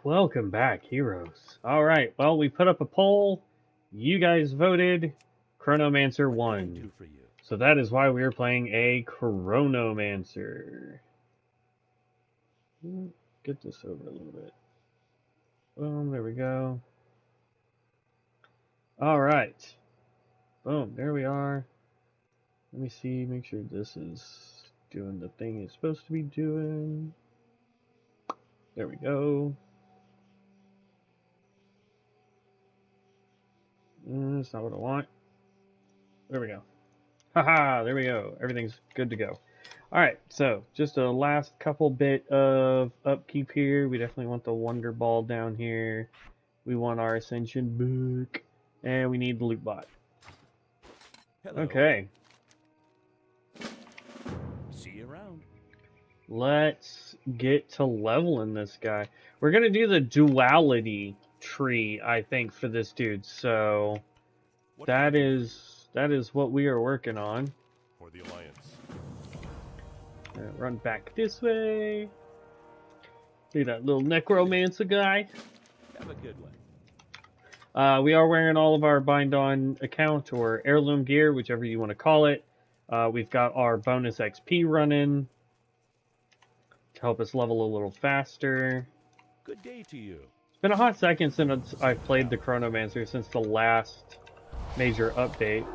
Welcome back, heroes. Alright, well, we put up a poll. You guys voted. Chronomancer won. So that is why we are playing a Chronomancer. Get this over a little bit. Boom, there we go. Alright. Boom, there we are. Let me see, make sure this is doing the thing it's supposed to be doing. There we go. That's not what I want. There we go. Haha, there we go. Everything's good to go. Alright, so just a last couple bit of upkeep here. We definitely want the Wonder Ball down here. We want our Ascension book. And we need the loot bot. Hello. Okay. See you around. Let's get to leveling this guy. We're going to do the Duality tree, I think, for this dude. So that is what we are working on. For the Alliance. Run back this way. See that little necromancer guy? Have a good one. We are wearing all of our bind on account or heirloom gear, whichever you want to call it. We've got our bonus XP running to help us level a little faster. Good day to you. It's been a hot second since I've played the Chronomancer since the last major update.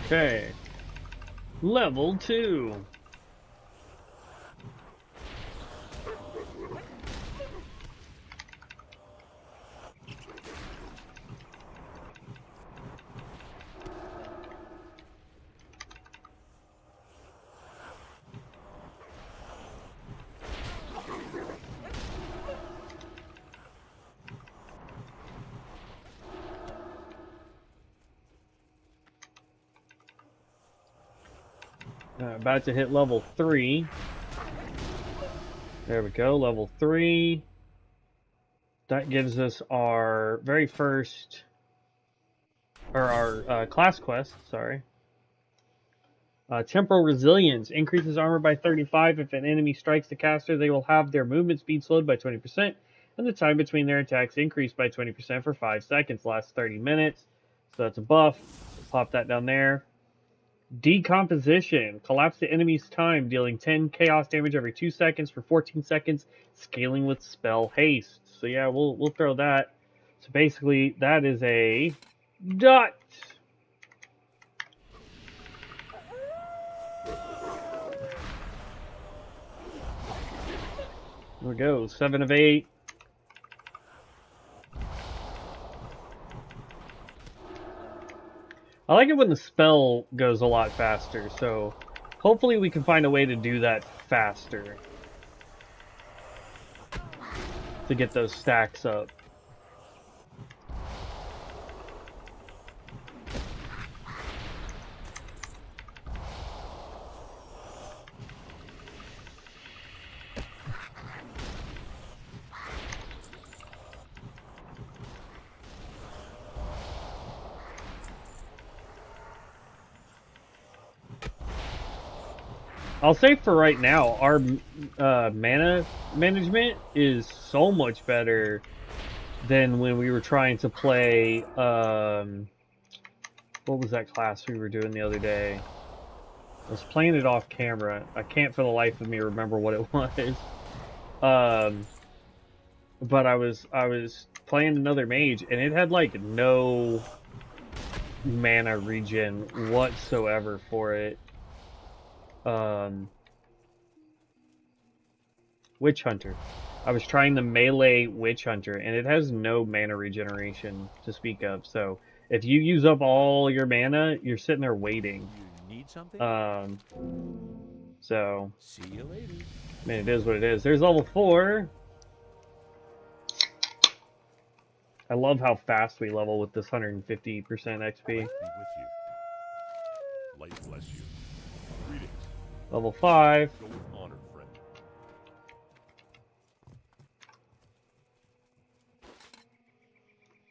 Okay. Level 2. About to hit level 3. There we go, level 3. That gives us our very first, or our class quest, sorry. Temporal Resilience increases armor by 35. If an enemy strikes the caster, they will have their movement speed slowed by 20%, and the time between their attacks increased by 20% for 5 seconds, lasts 30 minutes. So that's a buff. Pop that down there. Decomposition. Collapse the enemy's time, dealing 10 chaos damage every 2 seconds for 14 seconds, scaling with spell haste. So yeah, we'll throw that. So basically, that is a dot. There we go, 7 of 8. I like it when the spell goes a lot faster, so hopefully we can find a way to do that faster. To get those stacks up. I'll say for right now, our mana management is so much better than when we were trying to play, what was that class we were doing the other day? I was playing it off camera. I can't for the life of me remember what it was. But I was playing another mage, and it had like no mana regen whatsoever for it. Witch Hunter. I was trying the melee Witch Hunter, and it has no mana regeneration to speak of. So if you use up all your mana, you're sitting there waiting. You need something? So See you later. I mean, it is what it is. There's level 4. I love how fast we level with this 150% XP. Be with you. Light bless you. Greetings. Level 5. Go with honor, friend.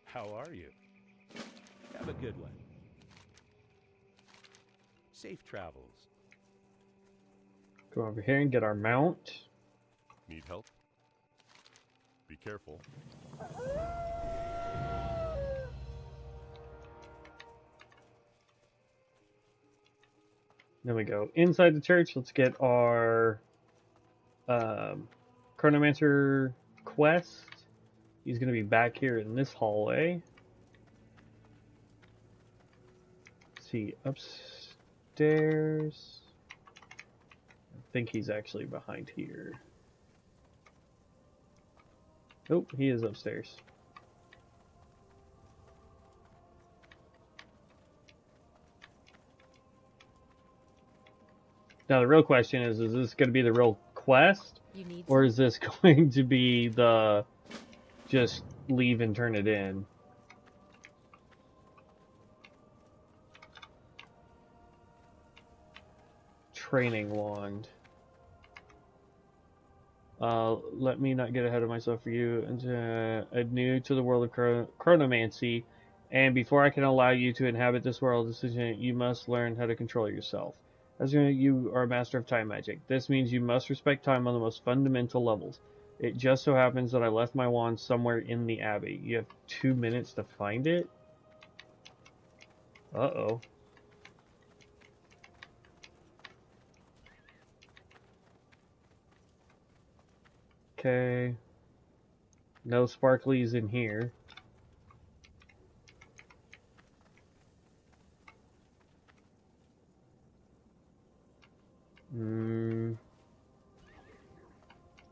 How are you? Have a good one. Safe travels. Go over here and get our mount. Need help? Be careful. Then we go inside the church. Let's get our Chronomancer quest. He's going to be back here in this hallway. Let's see, upstairs. I think he's actually behind here. Oh, he is upstairs. Now the real question is this going to be the real quest? Or is this going to be the just leave and turn it in? Training wand. Let me not get ahead of myself for you. I'm new to the world of chronomancy, and before I can allow you to inhabit this world, you must learn how to control yourself. As you are a master of time magic. This means you must respect time on the most fundamental levels. It just so happens that I left my wand somewhere in the abbey. You have 2 minutes to find it? Uh-oh. Okay. No sparklies in here.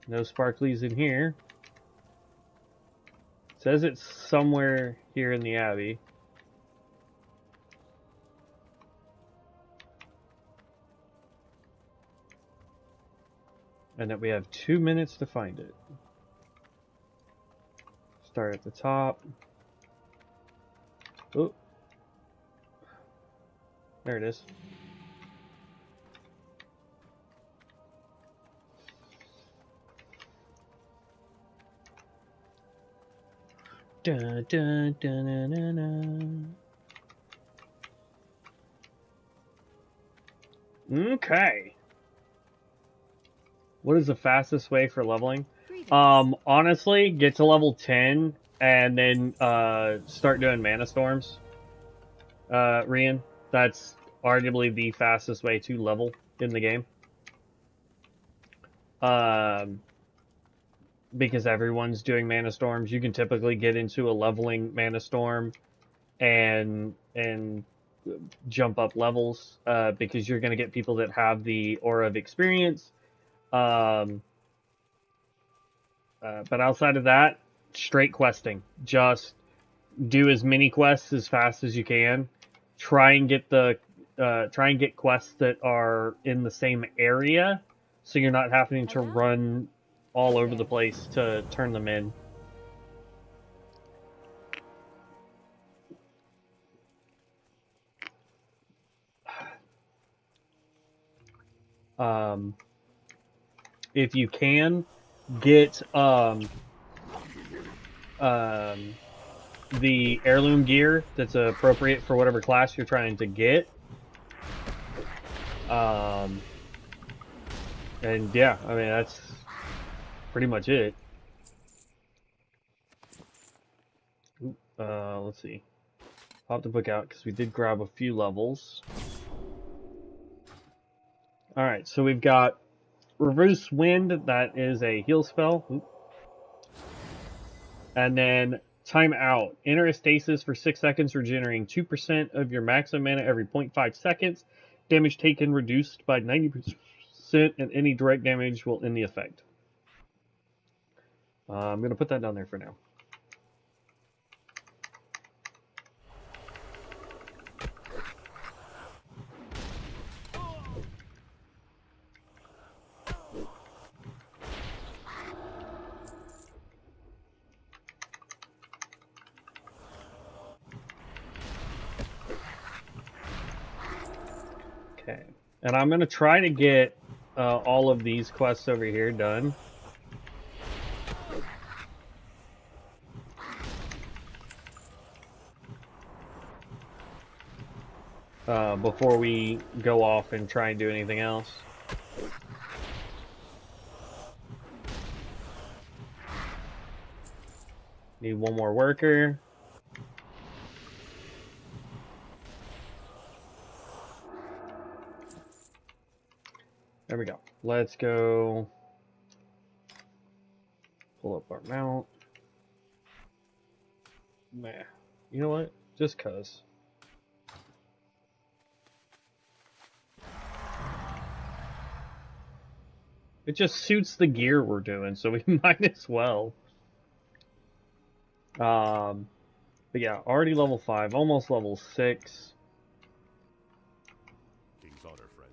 No sparklies in here. It says it's somewhere here in the abbey. And that we have 2 minutes to find it. Start at the top. Oh. There it is. Dun, dun, dun, dun, dun, dun. Okay. What is the fastest way for leveling? Honestly, get to level 10 and then start doing mana storms. Rian, that's arguably the fastest way to level in the game. Because everyone's doing mana storms, you can typically get into a leveling mana storm and jump up levels because you're going to get people that have the aura of experience. But outside of that, straight questing. Just do as many quests as fast as you can. Try and get quests that are in the same area, so you're not having to run all over the place to turn them in. If you can, get the heirloom gear that's appropriate for whatever class you're trying to get. And yeah, I mean, that's pretty much it. Let's see. I'll have to book out because we did grab a few levels. Alright, so we've got Reverse Wind, that is a heal spell. Oop. And then Time Out. Enter a stasis for 6 seconds, regenerating 2% of your maximum mana every 0.5 seconds. Damage taken reduced by 90%, and any direct damage will end the effect. I'm going to put that down there for now. Okay, and I'm going to try to get all of these quests over here done. before we go off and try and do anything else. Need one more worker. There we go. Let's go pull up our mount. Nah. You know what? Just cuz. It just suits the gear we're doing, so we might as well. But yeah, already level 5, almost level 6. King's honor, friend.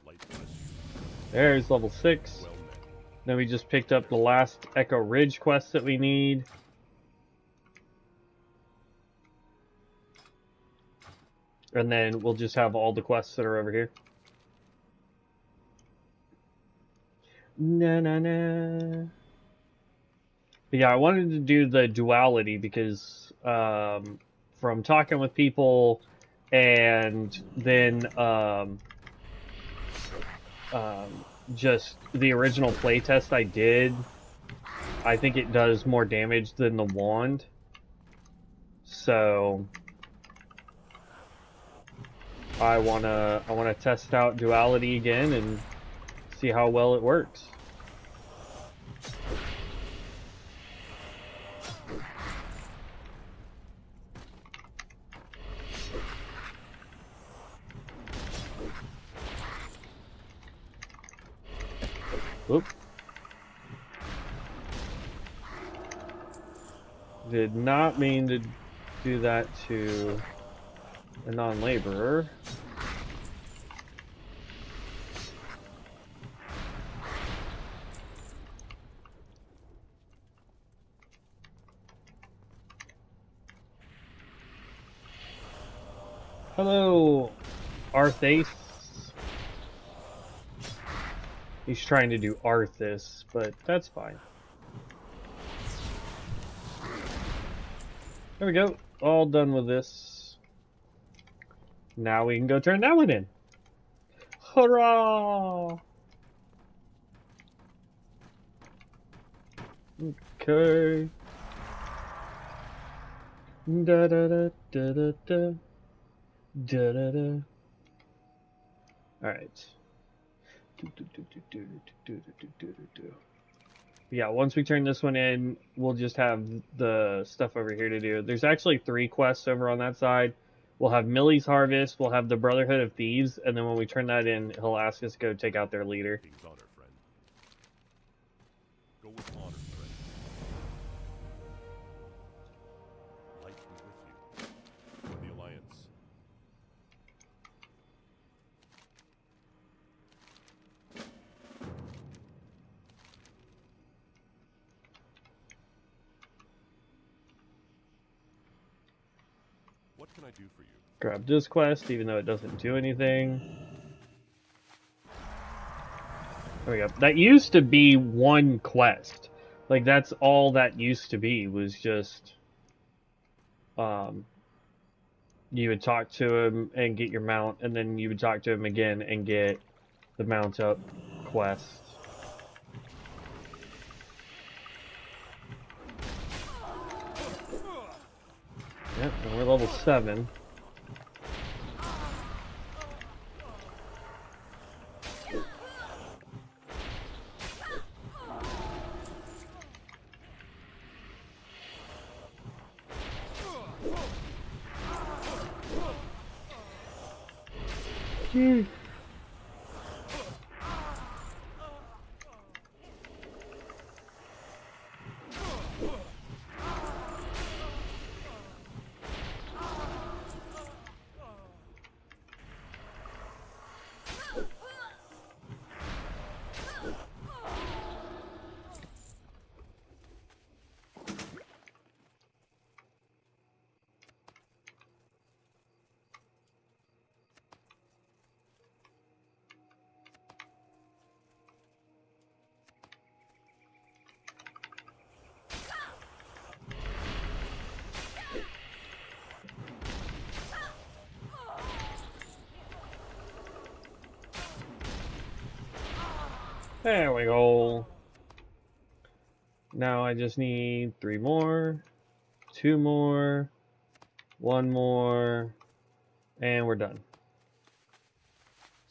Light bless you. There's level 6. Well met. Then we just picked up the last Echo Ridge quest that we need. And then we'll just have all the quests that are over here. Na na na. But yeah, I wanted to do the duality because from talking with people and then just the original playtest I did, I think it does more damage than the wand. So I wanna test out duality again and see how well it works. Oop. Did not mean to do that to a non-laborer. Hello, Arthace. He's trying to do Arthas, but that's fine. There we go. All done with this. Now we can go turn that one in. Hurrah! Okay. Da da da da da da da da da. All right. Yeah, once we turn this one in, we'll just have the stuff over here to do. There's actually 3 quests over on that side. We'll have Millie's Harvest, we'll have the Brotherhood of Thieves, and then when we turn that in, he'll ask us to go take out their leader. King's honor, friend. Go with honor, friend. Light be with you. For the Alliance. What can I do for you? Grab this quest, even though it doesn't do anything. There we go. That used to be one quest. Like, that's all that used to be, was just... you would talk to him and get your mount, and then you would talk to him again and get the mount up quest. Yep, and we're level 7. There we go. Now I just need 3 more, 2 more, 1 more, and we're done.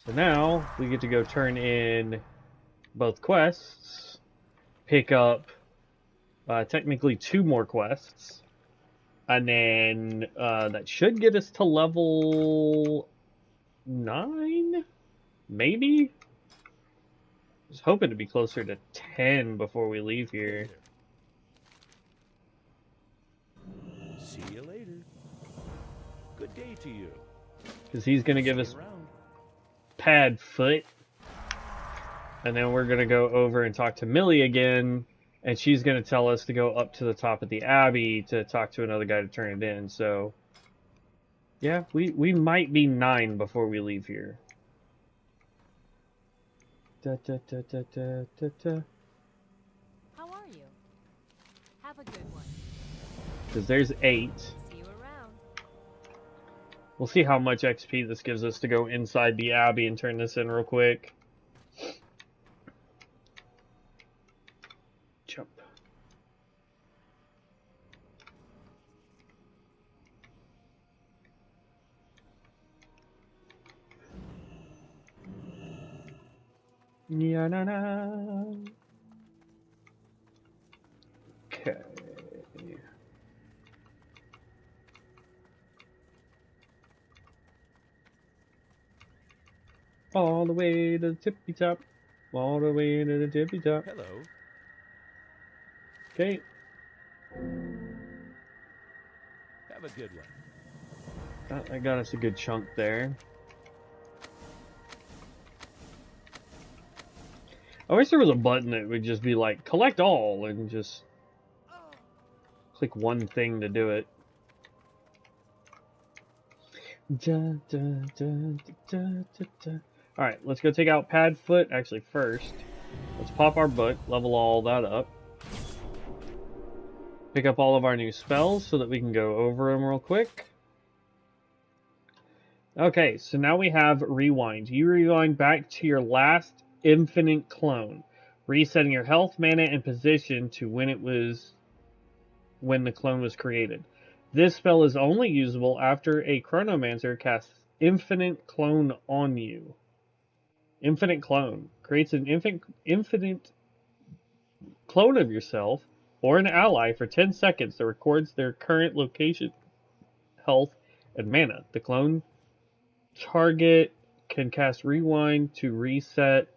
So now we get to go turn in both quests, pick up technically 2 more quests, and then that should get us to level 9, maybe? I was hoping to be closer to 10 before we leave here. See you later. Good day to you. Because he's going to give us Around. pad foot. And then we're going to go over and talk to Millie again. And she's going to tell us to go up to the top of the Abbey to talk to another guy to turn it in. So, yeah, we might be 9 before we leave here. Da, da, da, da, da, da, da. How are you? Have a good one. Because there's 8. See you around. We'll see how much XP this gives us to go inside the Abbey and turn this in real quick. Jump. Yeah, na na. Okay. All the way to the tippy top. All the way to the tippy top. Hello. Okay. Have a good one. I got us a good chunk there. I wish there was a button that would just be like, collect all, and just click one thing to do it. Da, da, da, da, da, da. Alright, let's go take out pad foot. Actually, first, let's pop our book, level all that up. Pick up all of our new spells so that we can go over them real quick. Okay, so now we have rewind. You rewind back to your last infinite clone, resetting your health, mana, and position to when the clone was created. This spell is only usable after a Chronomancer casts Infinite Clone on you. Infinite Clone creates an infinite clone of yourself or an ally for 10 seconds that records their current location, health, and mana. The clone target can cast Rewind to reset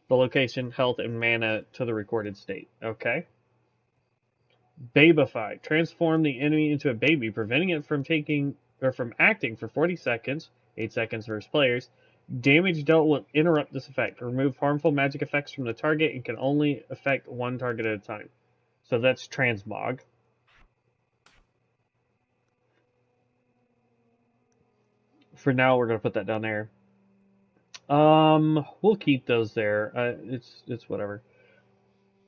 the location, health, and mana to the recorded state. Okay. Babify. Transform the enemy into a baby, preventing it from acting for 40 seconds, 8 seconds versus players. Damage dealt will interrupt this effect. Remove harmful magic effects from the target and can only affect one target at a time. So that's transmog. For now, we're gonna put that down there. We'll keep those there. It's whatever.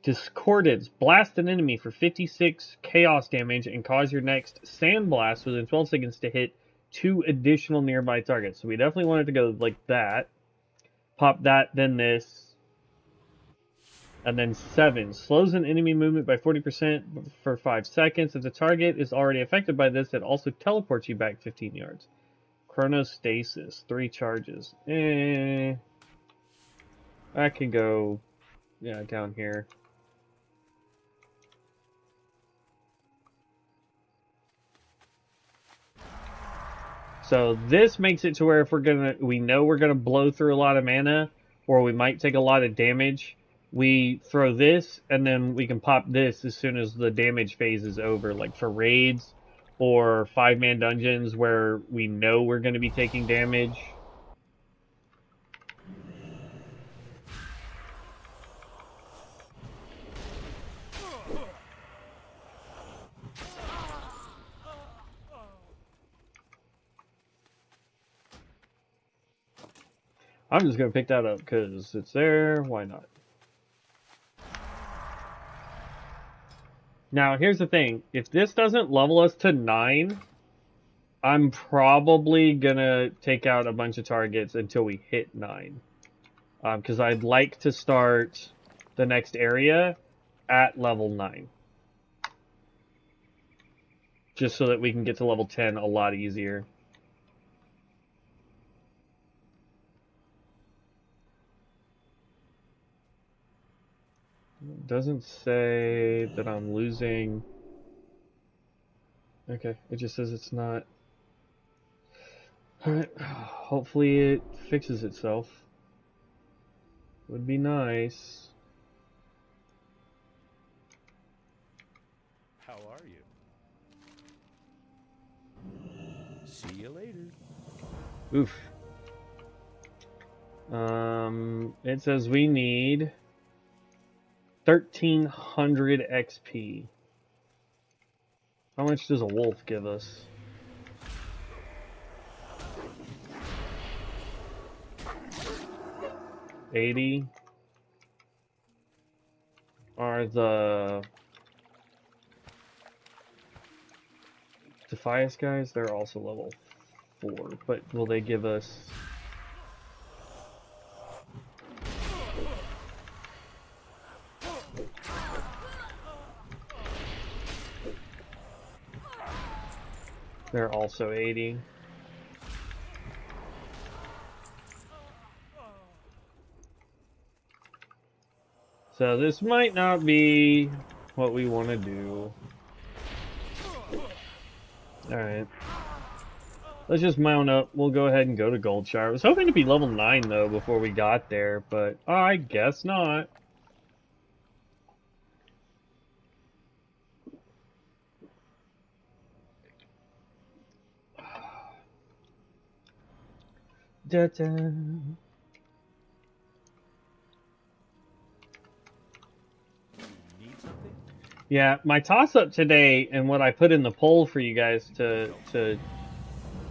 Discordance. Blast an enemy for 56 chaos damage and cause your next sand blast within 12 seconds to hit 2 additional nearby targets. So we definitely wanted to go like that. Pop that, then this. And then 7. Slows an enemy movement by 40% for 5 seconds. If the target is already affected by this, it also teleports you back 15 yards. Chronostasis. 3 charges. I can go, yeah, down here. So this makes it to where if we know we're gonna blow through a lot of mana, or we might take a lot of damage, we throw this, and then we can pop this as soon as the damage phase is over, like for raids or 5-man dungeons where we know we're gonna be taking damage. I'm just going to pick that up because it's there. Why not? Now, here's the thing. If this doesn't level us to 9, I'm probably going to take out a bunch of targets until we hit 9. Because I'd like to start the next area at level 9. Just so that we can get to level 10 a lot easier. It doesn't say that I'm losing. Okay, it just says it's not. Alright, hopefully it fixes itself. Would be nice. How are you? See you later. Oof. It says we need 1300 XP. How much does a wolf give us? $80. Are the Defias guys? They're also level 4, but will they give us? They're also 80. So this might not be what we want to do. Alright. Let's just mount up. We'll go ahead and go to Goldshire. I was hoping to be level 9 though before we got there, but I guess not. Da-da. Need something? Yeah, my toss-up today and what I put in the poll for you guys to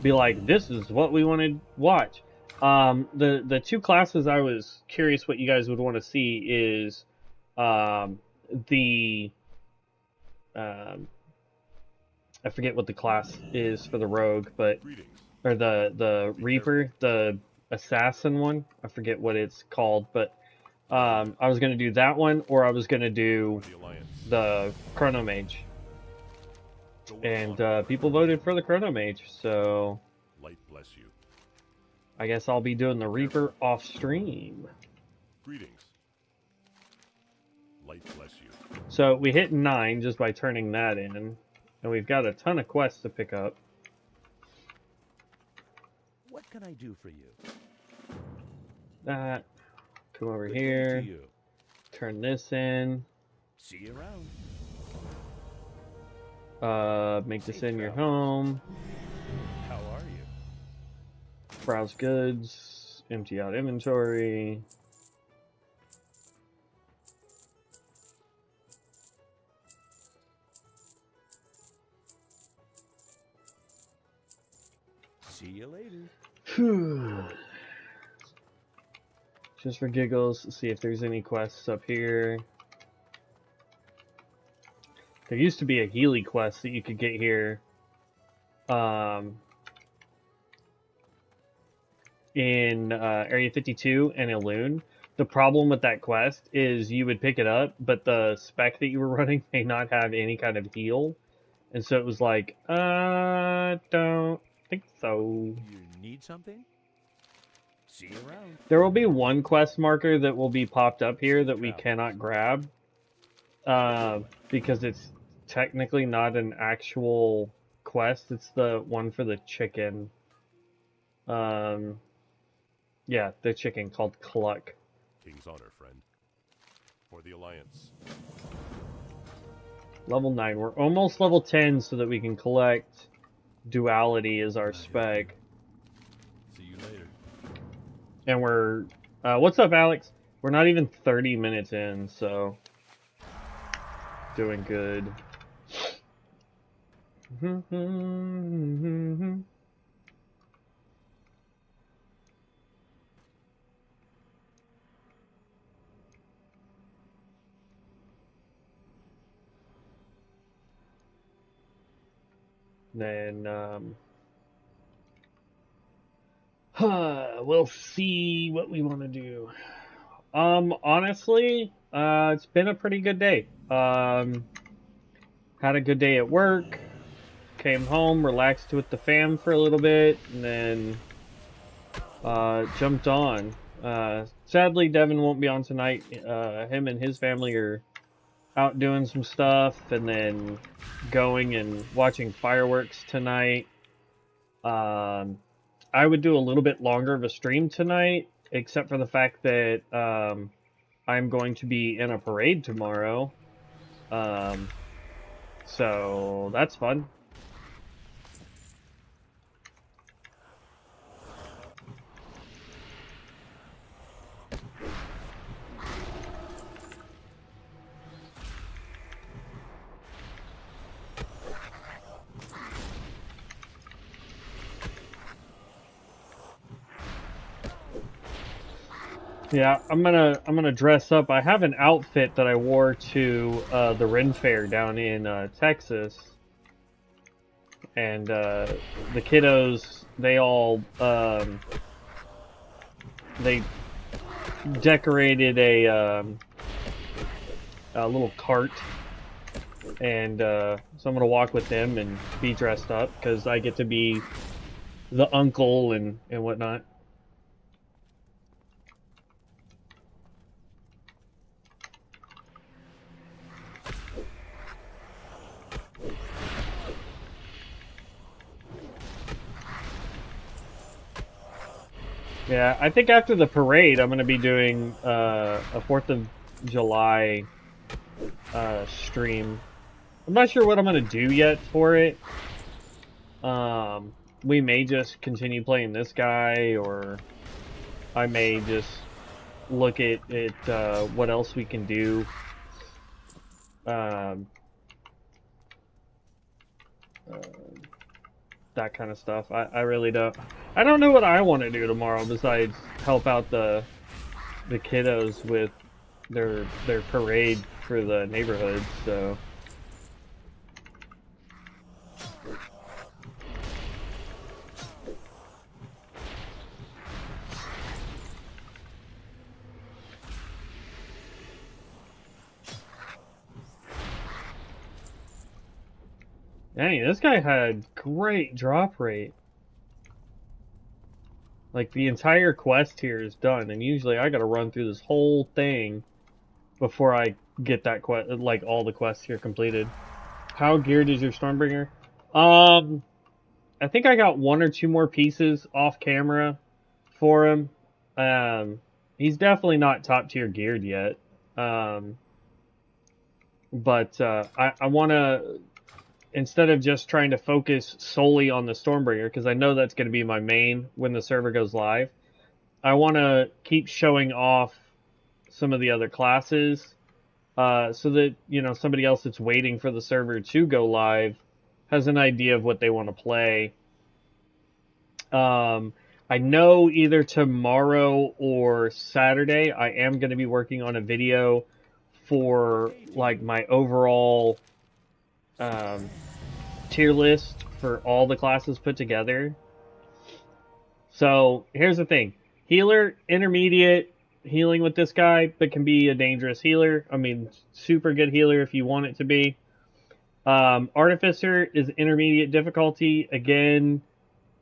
be like, this is what we want to watch. The two classes I was curious what you guys would want to see is the I forget what the class is for the rogue, but Greetings. or the Reaper, the assassin one. I forget what it's called, but I was gonna do that one, or I was gonna do The Alliance. the Chronomage, Go with and honor, people friend. voted for the Chronomage, so Light bless you. I guess I'll be doing the Reaper off stream. Greetings. Light bless you. So we hit 9 just by turning that in, and we've got a ton of quests to pick up. What can I do for you? That, come over Good day to here, you. turn this in, See you around. make this Safe in your travels. home, How are you? browse goods, empty out inventory. See you later. Phew. Just for giggles, see if there's any quests up here. There used to be a Healy quest that you could get here. In Area 52 and Elune. The problem with that quest is you would pick it up, but the spec that you were running may not have any kind of heal. And so it was like, don't think so. You need something? See you around. There will be one quest marker that will be popped up here that we Travels. cannot grab. Because it's technically not an actual quest. It's the one for the chicken. Yeah, the chicken called Cluck. King's honor, friend. For the Alliance. Level 9. We're almost level 10 so that we can collect Duality as our spec. See you later. And we're... what's up, Alex? We're not even 30 minutes in, so... Doing good. Then, we'll see what we want to do. Honestly, it's been a pretty good day. Had a good day at work, came home, relaxed with the fam for a little bit, and then jumped on. Sadly, Devin won't be on tonight. Him and his family are out doing some stuff, and then going and watching fireworks tonight. Um, I would do a little bit longer of a stream tonight, except for the fact that I'm going to be in a parade tomorrow. Um, so that's fun. Yeah, I'm gonna dress up. I have an outfit that I wore to the Ren Fair down in Texas, and the kiddos they decorated a little cart, and so I'm gonna walk with them and be dressed up because I get to be the uncle and whatnot. Yeah, I think after the parade, I'm gonna be doing a Fourth of July stream. I'm not sure what I'm gonna do yet for it. Um, we may just continue playing this guy, or I may just look at what else we can do. Um, uh, that kind of stuff. I really don't. I don't know what I want to do tomorrow besides help out the kiddos with their parade for the neighborhood. So. Dang, this guy had great drop rate. Like, the entire quest here is done, and usually I gotta run through this whole thing before I get that quest, like, all the quests here completed. How geared is your Stormbringer? Um, I think I got one or two more pieces off camera for him. He's definitely not top tier geared yet. Um, but I want to, instead of just trying to focus solely on the Stormbringer, because I know that's going to be my main when the server goes live, I want to keep showing off some of the other classes, so that, somebody else that's waiting for the server to go live has an idea of what they want to play. Um, I know either tomorrow or Saturday I am going to be working on a video for like my overall um, tier list for all the classes put together. So here's the thing: healer, intermediate, healing with this guy, but can be a dangerous healer. I mean, super good healer if you want it to be. Artificer is intermediate difficulty. Again,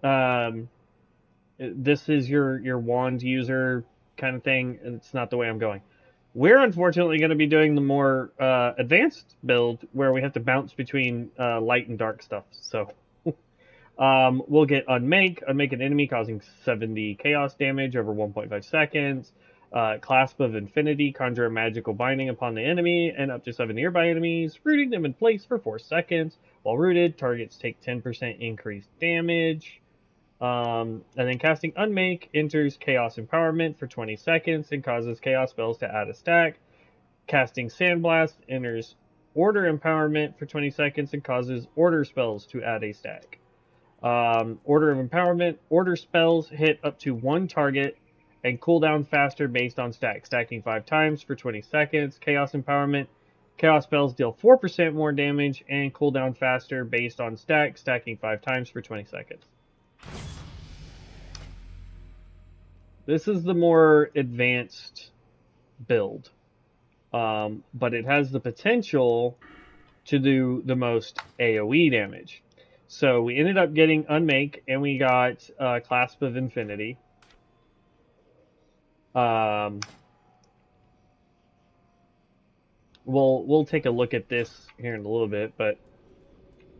um, this is your wand user kind of thing, and it's not the way I'm going. We're unfortunately going to be doing the more advanced build where we have to bounce between light and dark stuff. So we'll get Unmake an enemy causing 70 chaos damage over 1.5 seconds. Clasp of Infinity, conjure a magical binding upon the enemy and up to 7 nearby enemies, rooting them in place for 4 seconds. While rooted, targets take 10% increased damage. And then casting Unmake enters Chaos Empowerment for 20 seconds and causes Chaos spells to add a stack. Casting Sandblast enters Order Empowerment for 20 seconds and causes Order spells to add a stack. Order of Empowerment, Order spells hit up to one target and cooldown faster based on stack, stacking 5 times for 20 seconds. Chaos Empowerment, Chaos spells deal 4% more damage and cooldown faster based on stack, stacking 5 times for 20 seconds. This is the more advanced build. But it has the potential to do the most AoE damage. So we ended up getting Unmake, and we got Clasp of Infinity. We'll take a look at this here in a little bit, but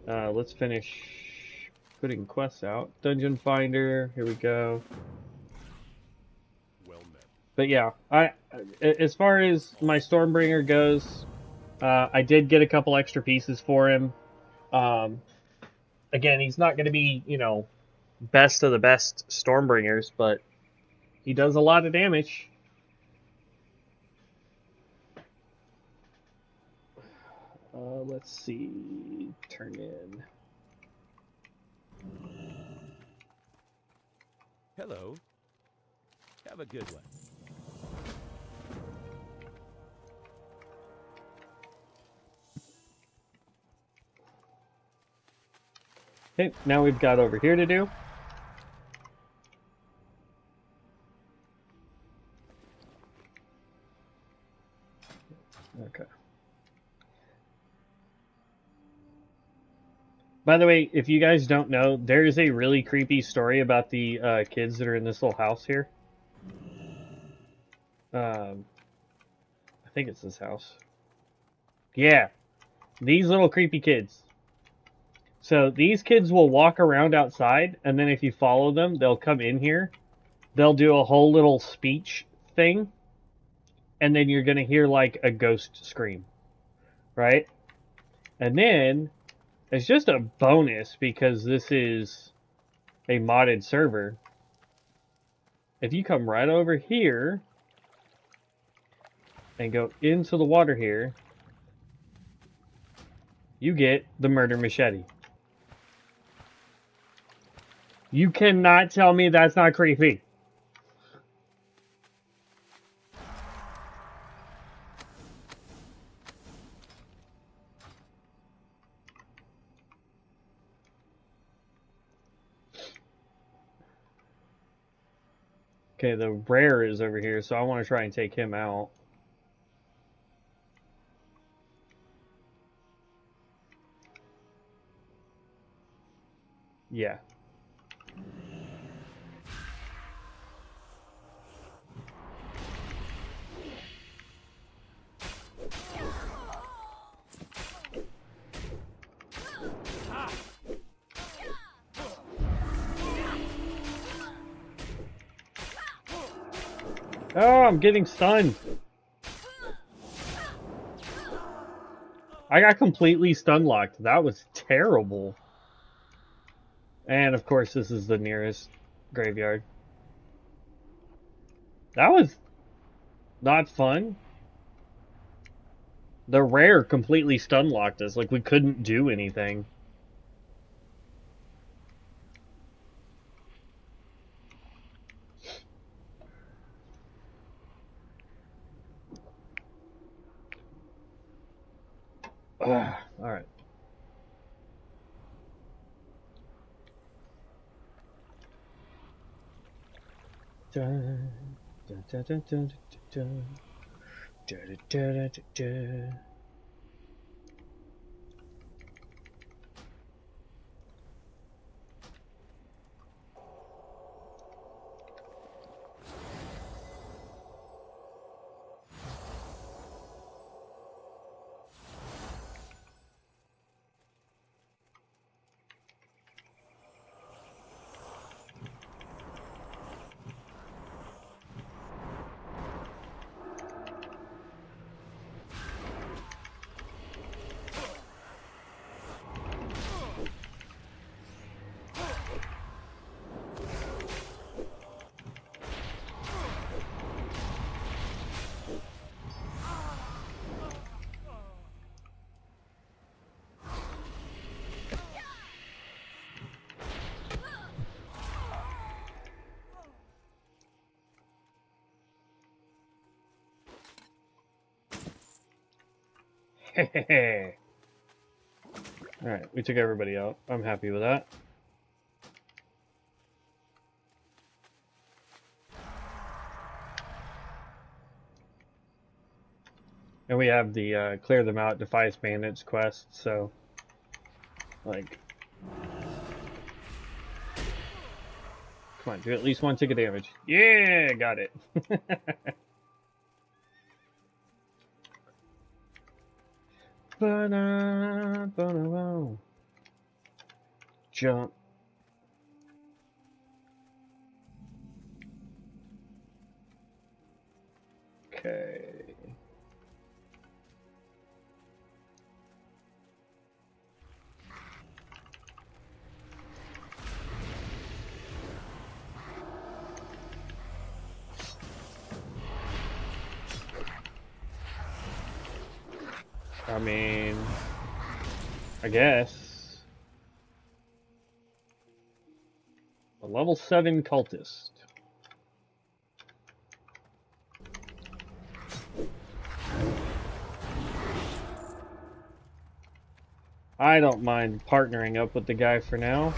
let's finish putting quests out. Dungeon Finder, here we go. Well met. But yeah, as far as my Stormbringer goes, I did get a couple extra pieces for him. Again, he's not going to be, best of the best Stormbringers, but he does a lot of damage. Let's see. Turn in. Hello. Have a good one. Okay, now we've got over here to do. Okay. By the way, if you guys don't know, there is a really creepy story about the kids that are in this little house here. I think it's this house. Yeah, these little creepy kids. So these kids will walk around outside, and then if you follow them, they'll come in here. They'll do a whole little speech thing, and then you're going to hear like a ghost scream, right? And then, it's just a bonus because this is a modded server. If you come right over here and go into the water here, you get the murder machete. You cannot tell me that's not creepy. Okay, the rare is over here, so I want to try and take him out. Yeah. Oh, I'm getting stunned. I got completely stun locked. That was terrible. And of course, this is the nearest graveyard. That was not fun. The rare completely stun locked us. Like, we couldn't do anything. Alright. Dun, dun, dun, dun, dun, dun, dun, dun, dun, dun, dun. Alright, we took everybody out. I'm happy with that. And we have the clear them out, defies bandits quest, so like, come on, do at least one tick of damage. Yeah, got it. Jump. Okay. I mean, I guess. A level 7 cultist. I don't mind partnering up with the guy for now.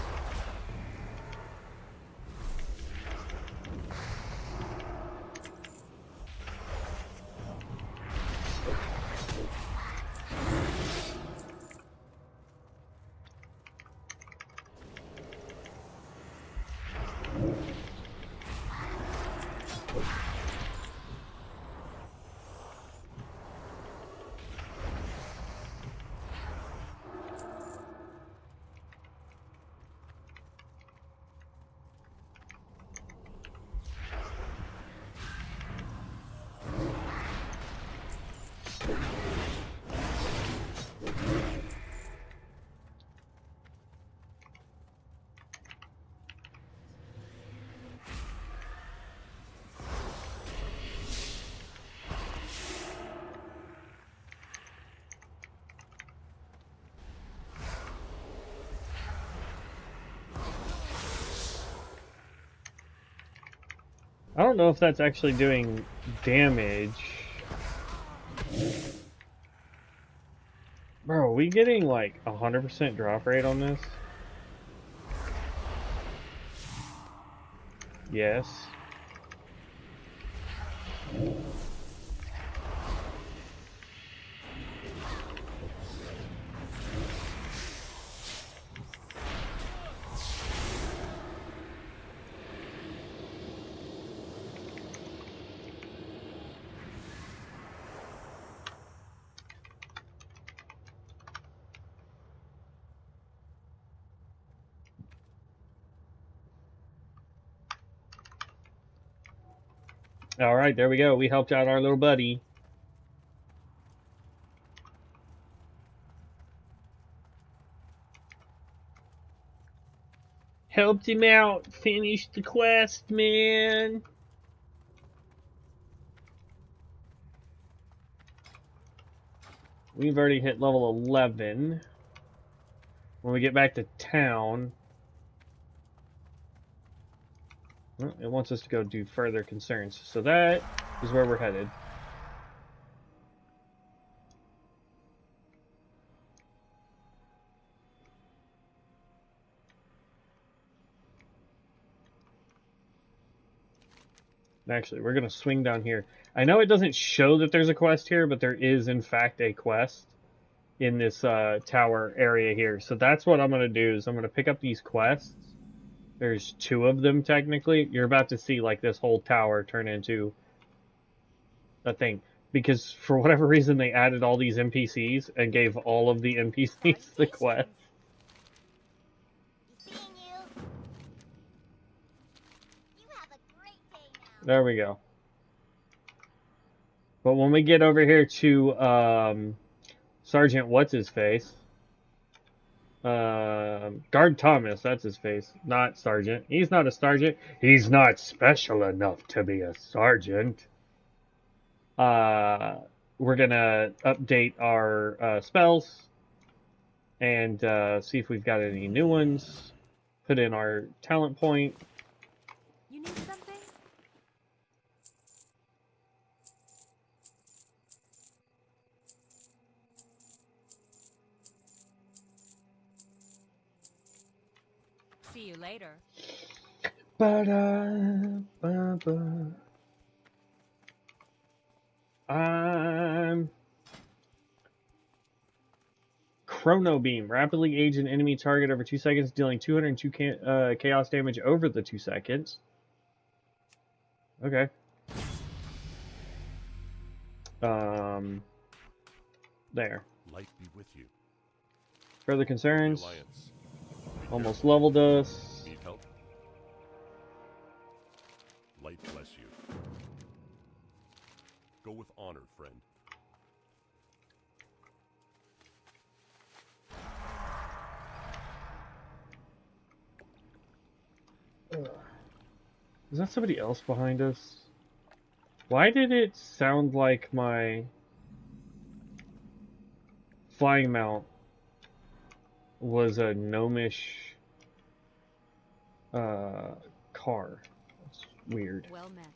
I don't know if that's actually doing damage. Bro, are we getting like 100% drop rate on this? Yes. All right, there we go. We helped out our little buddy. Helped him out. Finished the quest, man. We've already hit level 11. When we get back to town, well, it wants us to go do further concerns. So that is where we're headed. Actually, we're going to swing down here. I know it doesn't show that there's a quest here, but there is, in fact, a quest in this tower area here. So that's what I'm going to do, is I'm going to pick up these quests. There's 2 of them, technically. You're about to see, like, this whole tower turn into a thing. Because, for whatever reason, they added all these NPCs and gave all of the NPCs the quest. There we go. But when we get over here to Sergeant What's-His-Face, Guard Thomas, that's his face, not Sergeant. He's not a sergeant. He's not special enough to be a sergeant. We're gonna update our spells and see if we've got any new ones. Put in our talent point. You need something? See you later. I'm Chrono Beam. Rapidly age an enemy target over 2 seconds, dealing 202 chaos damage over the 2 seconds. Okay. There. Light be with you. Further The concerns? Alliance. Be Almost careful. leveled us. Need help? Light bless you. Go with honor, friend. Is that somebody else behind us? Why did it sound like my flying mount was a gnomish car? That's weird. Well met.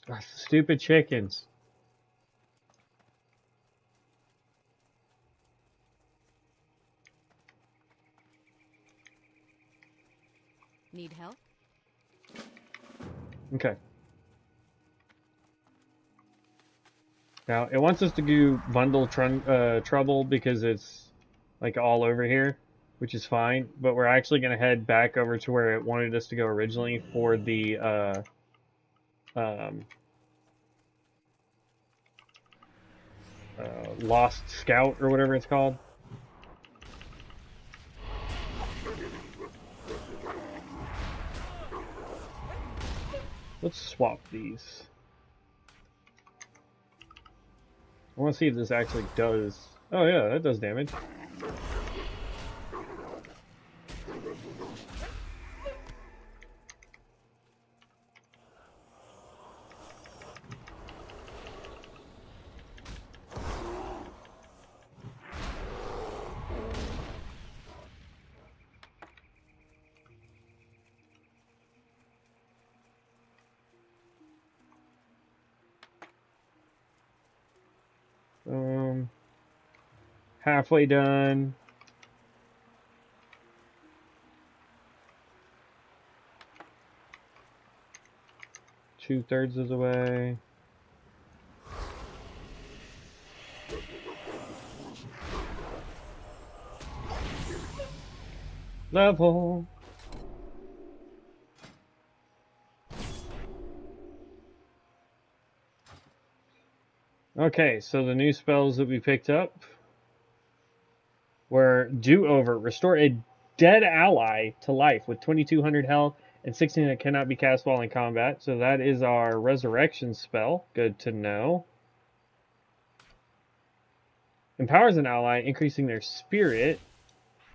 Ah, stupid chickens. Need help? Okay. Now, it wants us to do bundle trouble because it's like all over here, which is fine, but we're actually going to head back over to where it wanted us to go originally for the Lost Scout or whatever it's called. Let's swap these. I want to see if this actually does... Oh yeah, that does damage. Halfway done. Two-thirds of the way. Level. Okay, so the new spells that we picked up were Do-Over. Restore a dead ally to life with 2200 health and 16 that cannot be cast while in combat. So that is our resurrection spell. Good to know. Empowers an ally, increasing their spirit,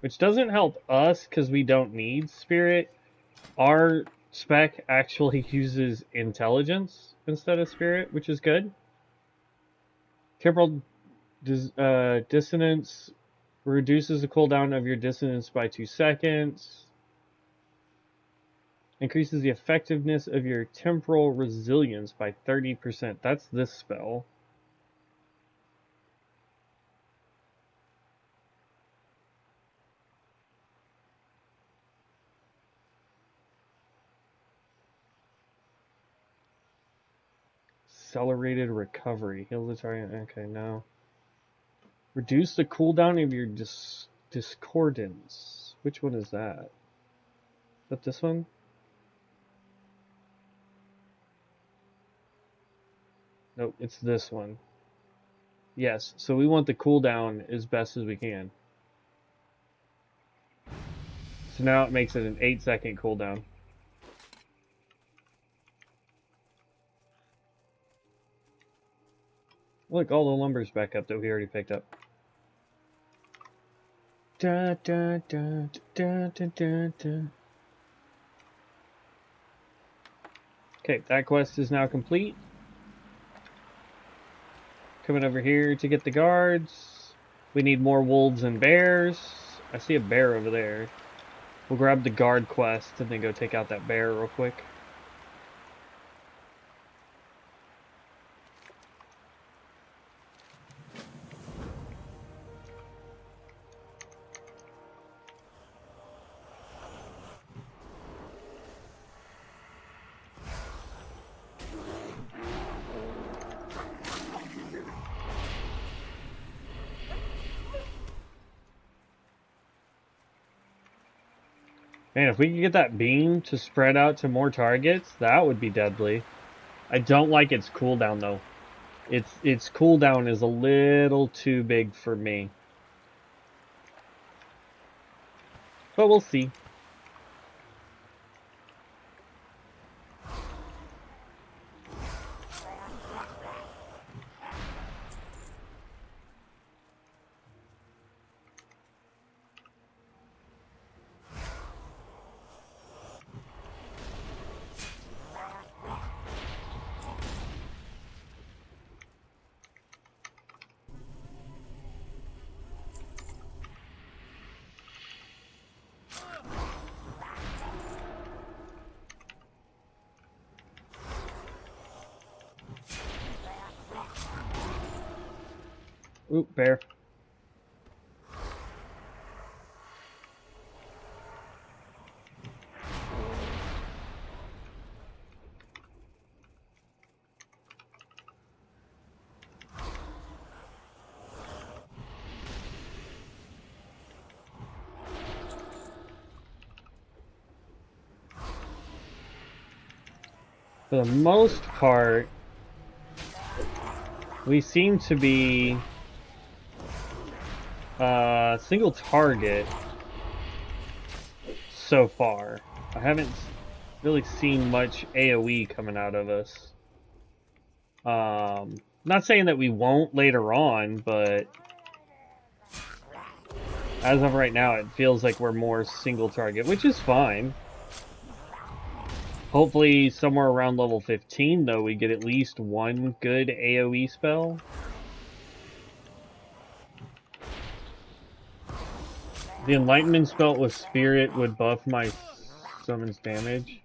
which doesn't help us because we don't need spirit. Our spec actually uses intelligence instead of spirit, which is good. Temporal dissonance reduces the cooldown of your dissonance by 2 seconds. Increases the effectiveness of your temporal resilience by 30%. That's this spell. Accelerated recovery. Heal the target. Okay, no. Reduce the cooldown of your discordance. Which one is that? Is that this one? Nope, it's this one. Yes, so we want the cooldown as best as we can. So now it makes it an 8-second cooldown. Look, all the lumber's back up that we already picked up. Da, da, da, da, da, da, da. Okay, that quest is now complete. Coming over here to get the guards. We need more wolves and bears. I see a bear over there. We'll grab the guard quest and then go take out that bear real quick. Man, if we could get that beam to spread out to more targets, that would be deadly. I don't like its cooldown though. Its cooldown is a little too big for me. But we'll see. Ooh, bear. For the most part, we seem to be single target so far. I haven't really seen much AoE coming out of us. Not saying that we won't later on, but as of right now, it feels like we're more single target, which is fine. Hopefully, somewhere around level 15, though, we get at least one good AoE spell. The Enlightenment spell with Spirit would buff my summon's damage.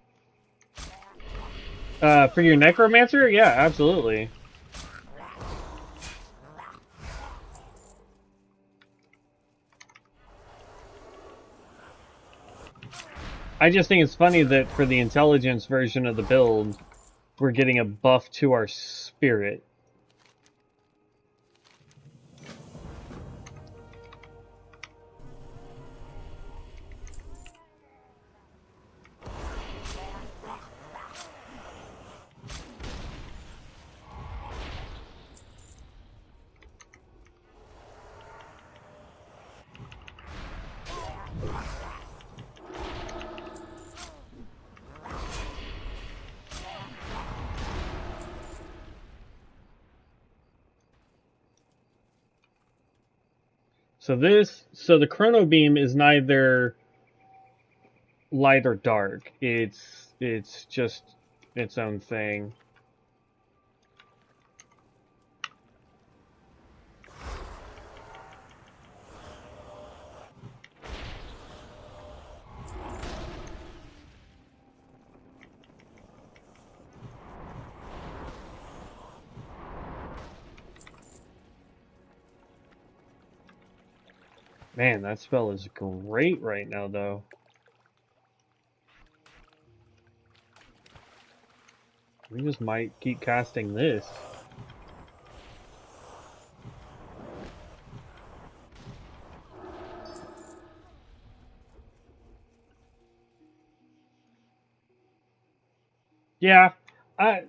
For your Necromancer? Yeah, absolutely. I just think it's funny that for the intelligence version of the build, we're getting a buff to our Spirit. So the Chrono Beam is neither light or dark. It's just its own thing. Man, that spell is great right now, though. We just might keep casting this. Yeah, I...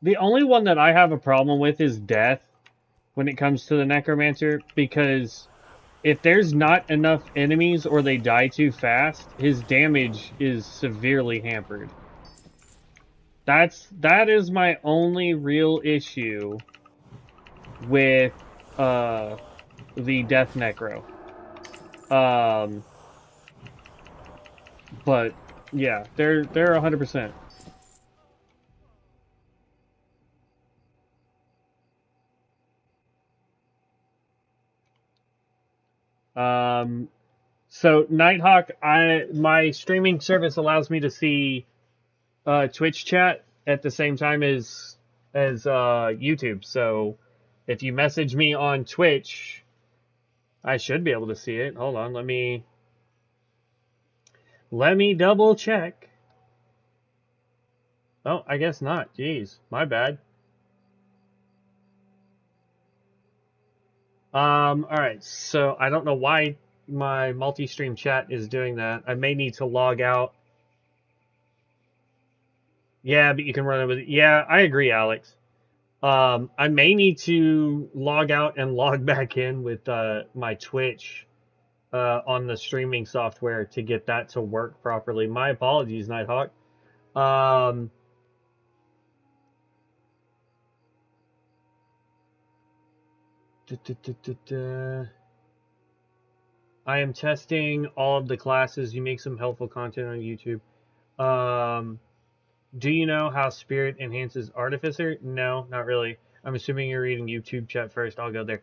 The only one that I have a problem with is Death when it comes to the Necromancer, because if there's not enough enemies or they die too fast, his damage is severely hampered. That is my only real issue with the Death Necro. But yeah, they're 100%. So Nighthawk, my streaming service allows me to see Twitch chat at the same time as YouTube. So if you message me on Twitch, I should be able to see it. Hold on, let me double check. Oh, I guess not. Jeez, my bad. All right. So I don't know why my multi-stream chat is doing that. I may need to log out. Yeah, but you can run it with it. Yeah, I agree, Alex. I may need to log out and log back in with my Twitch on the streaming software to get that to work properly. My apologies, Nighthawk. Um, duh, duh, duh, duh, duh. I am testing all of the classes. You make some helpful content on YouTube. Do you know how Spirit enhances Artificer? No, not really. I'm assuming you're reading YouTube chat first. I'll go there.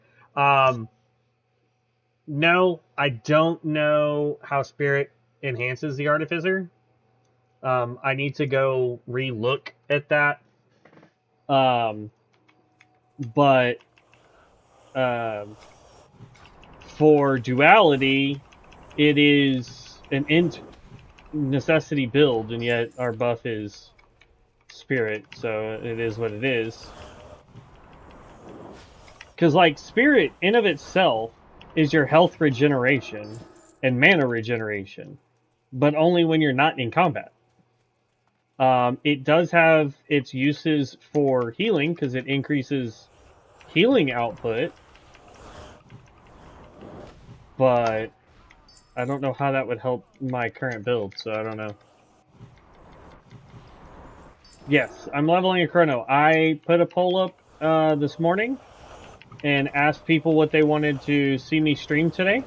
No, I don't know how Spirit enhances the Artificer. I need to go re-look at that. But for Duality, it is an int necessity build, and yet our buff is Spirit, so it is what it is. Because, like, Spirit in of itself is your health regeneration and mana regeneration, but only when you're not in combat. It does have its uses for healing because it increases healing output, but I don't know how that would help my current build, so I don't know. Yes, I'm leveling a chrono. I put a poll up this morning and asked people what they wanted to see me stream today.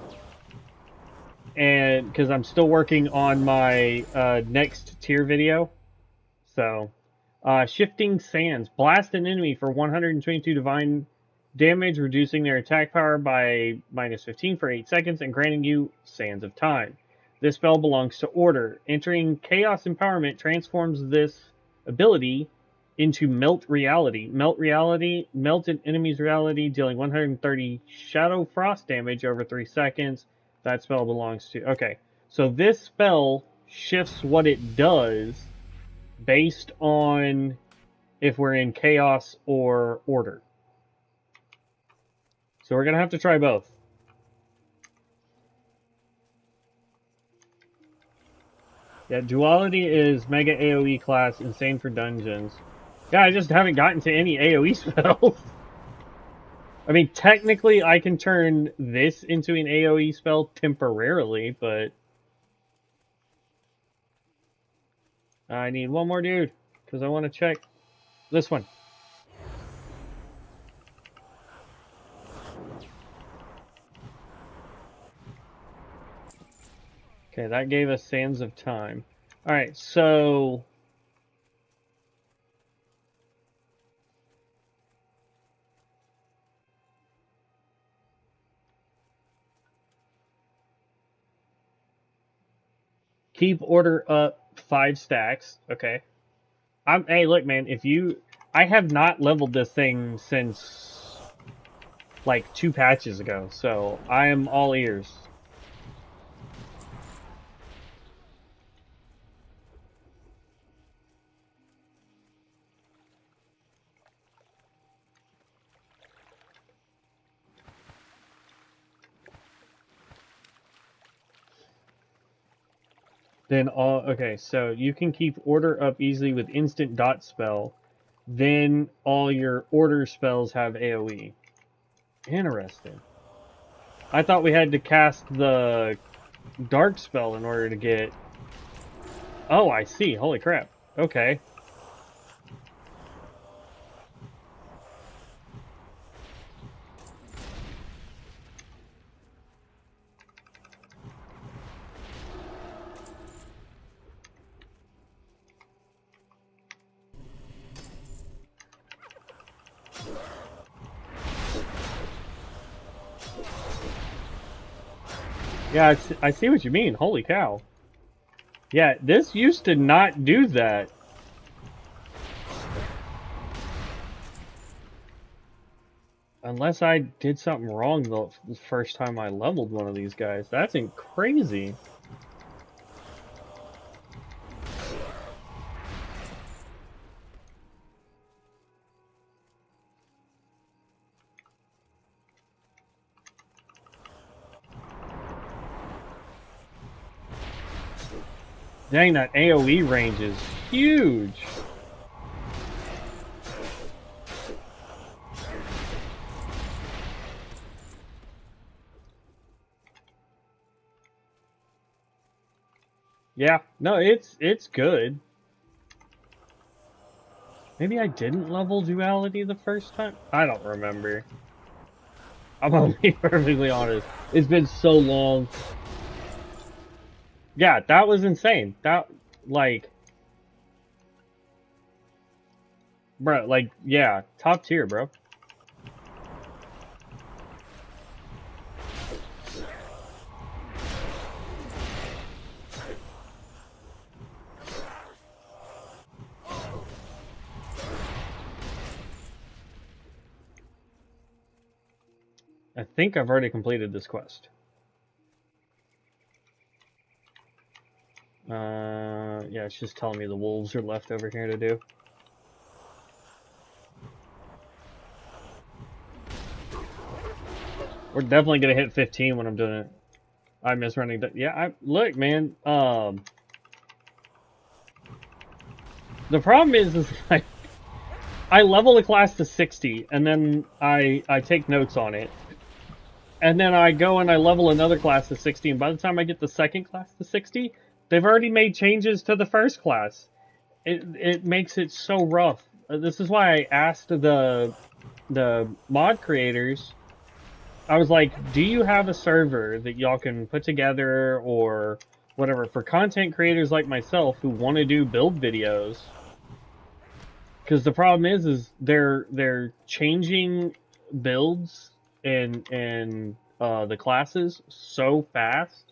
And because I'm still working on my next tier video. So, Shifting Sands. Blast an enemy for 122 divine damage, reducing their attack power by minus 15 for 8 seconds, and granting you Sands of Time. This spell belongs to Order. Entering Chaos Empowerment transforms this ability into Melt Reality. Melt Reality, melt an enemy's reality, dealing 130 Shadow Frost damage over 3 seconds. That spell belongs to... Okay, so this spell shifts what it does based on if we're in Chaos or Order. So we're going to have to try both. Yeah, Duality is Mega AoE class, insane for dungeons. Yeah, I just haven't gotten to any AoE spells. I mean, technically, I can turn this into an AoE spell temporarily, but... I need one more dude, because I want to check this one. Okay, that gave us Sands of Time. Alright, so... Keep Order up 5 stacks. Okay. Hey, look, man, if you... I have not leveled this thing since, like, 2 patches ago, so I am all ears. Then okay, so you can keep Order up easily with instant dot spell. Then all your Order spells have AoE. Interesting. I thought we had to cast the dark spell in order to get... Oh, I see. Holy crap. Okay. Yeah, I see what you mean. Holy cow. Yeah, this used to not do that. Unless I did something wrong the first time I leveled one of these guys. That's crazy. Dang, that AoE range is huge. Yeah, no, it's good. Maybe I didn't level Duality the first time? I don't remember. I'm gonna be perfectly honest. It's been so long. Yeah, that was insane. That, like, bro, like, yeah, top tier, bro. I think I've already completed this quest. Yeah, it's just telling me the wolves are left over here to do. We're definitely gonna hit 15 when I'm doing it. I miss running. Yeah, look, man. The problem is like I level a class to 60, and then I take notes on it, and then I go and I level another class to 60, and by the time I get the second class to 60, they've already made changes to the first class. It makes it so rough. This is why I asked the mod creators. I was like, do you have a server that y'all can put together or whatever for content creators like myself who want to do build videos? Because the problem is they're changing builds and the classes so fast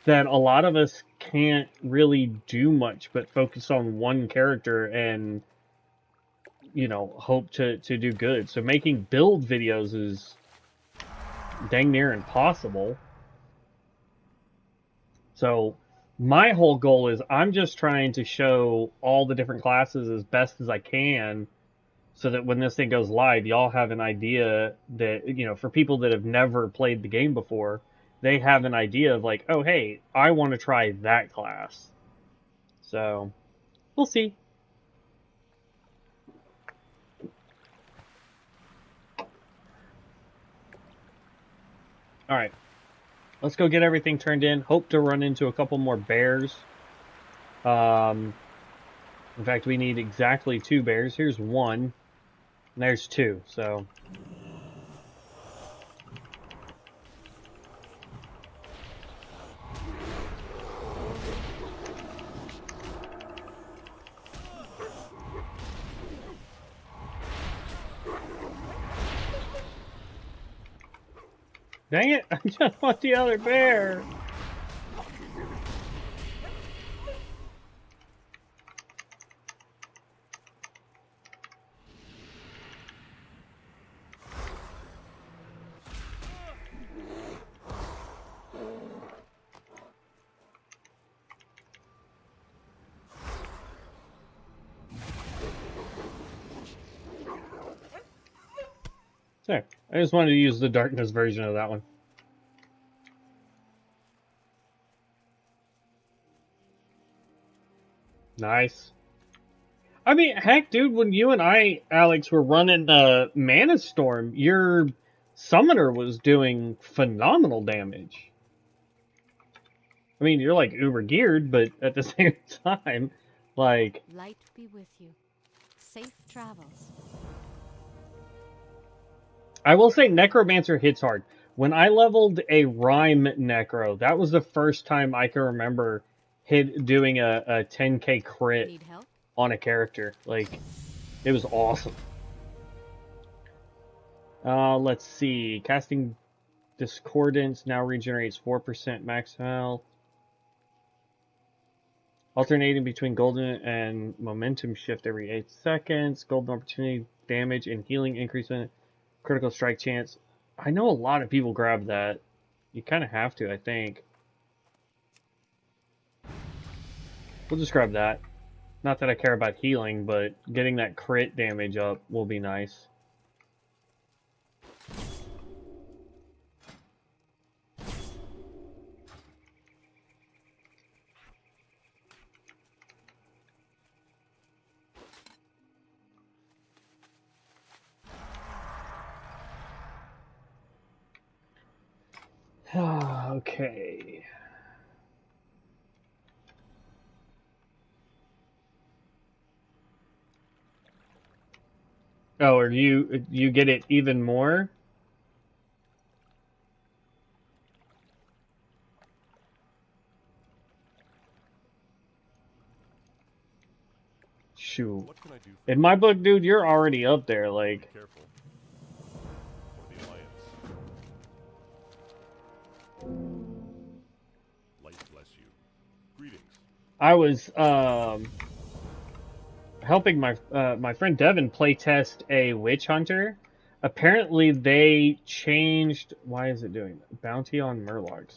that a lot of us can't really do much but focus on one character and hope to do good. So making build videos is dang near impossible. So my whole goal is I'm just trying to show all the different classes as best as I can so that when this thing goes live, y'all have an idea that, for people that have never played the game before, they have an idea of like, oh, hey, I want to try that class. So we'll see. All right, let's go get everything turned in. Hope to run into a couple more bears. In fact, we need exactly 2 bears. Here's 1, and there's 2. So dang it! I just want the other bear. There. I just wanted to use the darkness version of that one. Nice. I mean, heck, dude, when you and I, Alex, were running Mana Storm, your summoner was doing phenomenal damage. I mean, you're like uber geared, but at the same time, like, Light be with you. Safe travels. I will say Necromancer hits hard. When I leveled a Rhyme Necro, that was the first time I can remember doing a 10k crit Need help? on a character. Like, it was awesome. Let's see. Casting Discordance now regenerates 4% max health. Alternating between golden and momentum shift every 8 seconds. Golden opportunity damage and healing increase. Critical strike chance. I know a lot of people grab that. You kind of have to, I think. We'll just grab that. Not that I care about healing, but getting that crit damage up will be nice. Okay. Oh, or you get it even more? Shoot. What can I do for In you? my book, dude, you're already up there. Be Like, careful. For the Alliance. Light bless you. Greetings. I was helping my friend Devin play test a witch hunter. Apparently, they changed. Why is it doing that? Bounty on Murlocs?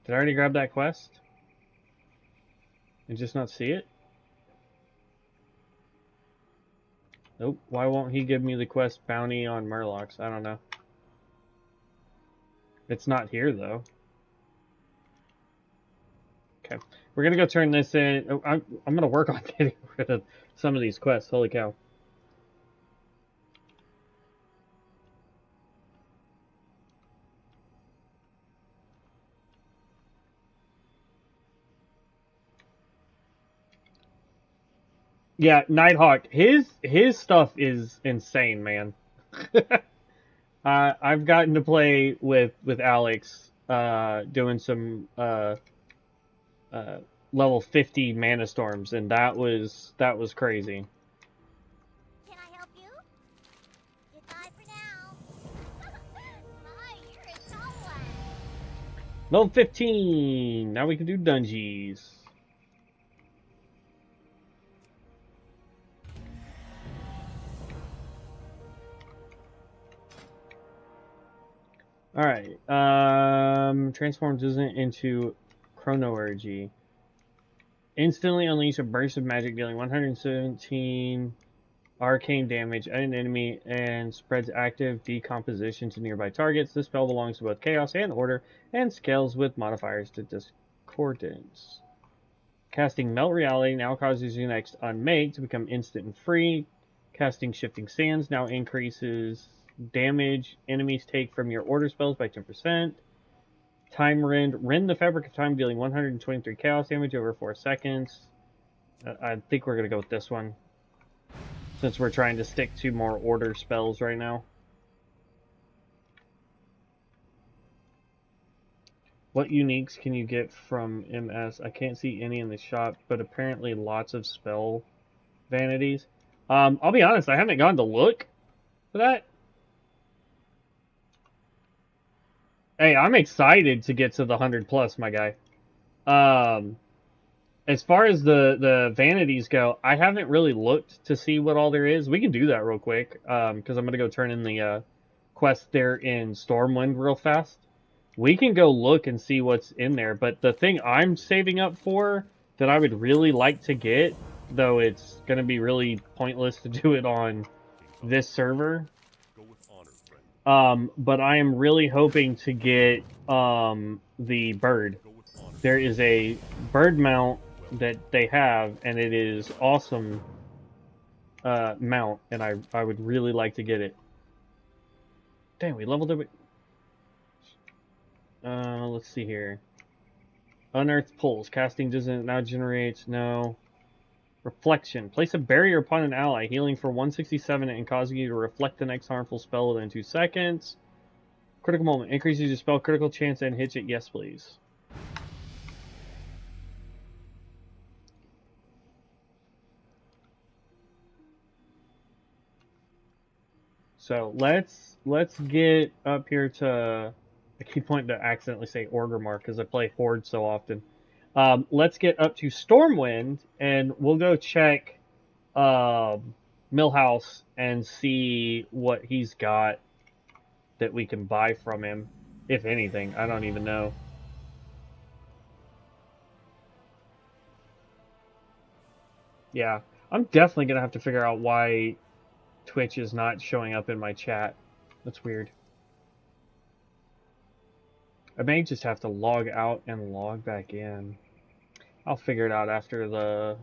Did I already grab that quest and just not see it? Nope. Why won't he give me the quest bounty on Murlocs? I don't know. It's not here though. Okay, we're gonna go turn this in. Oh, I'm gonna work on getting rid of some of these quests. Holy cow! Yeah, Nighthawk. His stuff is insane, man. I've gotten to play with Alex, doing some uh, level 50 mana storms, and that was crazy. Can I help you? Goodbye for now. My, you're a tall one. Level 15. Now we can do dungeons. All right. Transforms isn't into Chronourgy. Instantly unleash a burst of magic dealing 117 arcane damage at an enemy and spreads active decomposition to nearby targets. This spell belongs to both Chaos and Order and scales with modifiers to Discordance. Casting Melt Reality now causes your next Unmake to become instant and free. Casting Shifting Sands now increases damage enemies take from your Order spells by 10%. Time Rend the Fabric of Time, dealing 123 Chaos damage over 4 seconds. I think we're going to go with this one, since we're trying to stick to more Order spells right now. What uniques can you get from MS? I can't see any in the shop, but apparently lots of spell vanities. I'll be honest, I haven't gone to look for that. Hey, I'm excited to get to the 100 plus, my guy. As far as the vanities go, I haven't really looked to see what all there is. We can do that real quick, because I'm gonna go turn in the quest there in Stormwind real fast. We can go look and see what's in there. But the thing I'm saving up for that I would really like to get, though it's gonna be really pointless to do it on this server. Go with honor, friend. But I am really hoping to get the bird. Go with honor. There is a bird mount that they have, and it is awesome mount, and I would really like to get it. Damn, we leveled up. Let's see here. Unearthed pulls. Casting doesn't now generates no. Reflection. Place a barrier upon an ally, healing for 167 and causing you to reflect the next harmful spell within 2 seconds. Critical moment. Increases your spell critical chance and hits it. Yes, please. So let's get up here to. I keep wanting to accidentally say Orgrimmar because I play Horde so often. Let's get up to Stormwind, and we'll go check Millhouse and see what he's got that we can buy from him, if anything. I don't even know. Yeah, I'm definitely gonna have to figure out why Twitch is not showing up in my chat. That's weird. I may just have to log out and log back in. I'll figure it out after the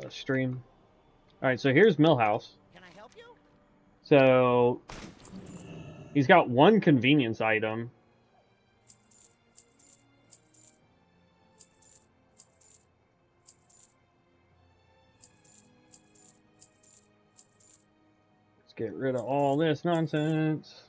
stream. Alright, so here's Millhouse. Can I help you? So He's got one convenience item. Let's get rid of all this nonsense.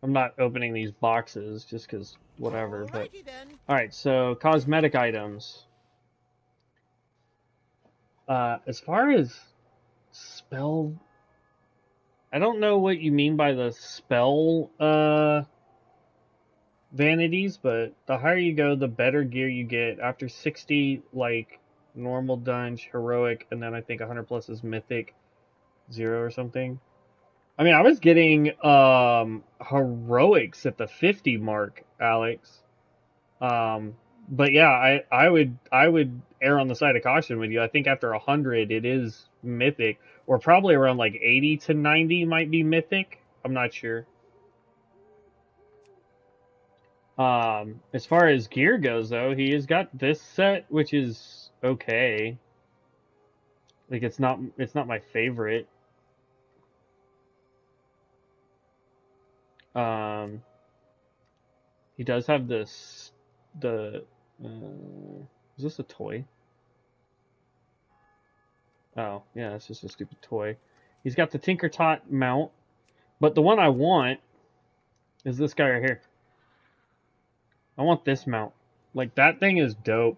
I'm not opening these boxes just because whatever, but... Alright, so cosmetic items. As far as spell... I don't know what you mean by the spell vanities, but the higher you go, the better gear you get. After 60, like, normal dunge, heroic, and then I think 100 plus is mythic, 0 or something. I mean, I was getting heroics at the 50 mark, Alex. But yeah, I would err on the side of caution with you. I think after 100 it is mythic, or probably around like 80 to 90 might be mythic. I'm not sure. As far as gear goes though, he has got this set which is okay. Like it's not my favorite. Um he does have this is this a toy? Oh, yeah, it's just a stupid toy. He's got the Tinker Tot mount, but the one I want is this guy right here. I want this mount. Like, that thing is dope.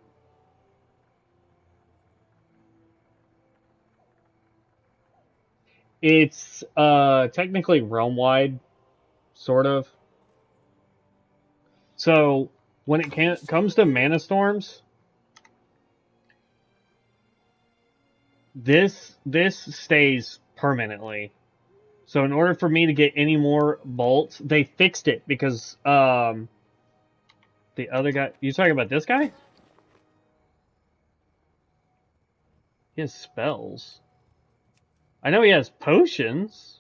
It's technically realm-wide, sort of. So, when it comes to mana storms, this stays permanently. So in order for me to get any more bolts, they fixed it because the other guy, you talking about this guy? He has spells. I know he has potions.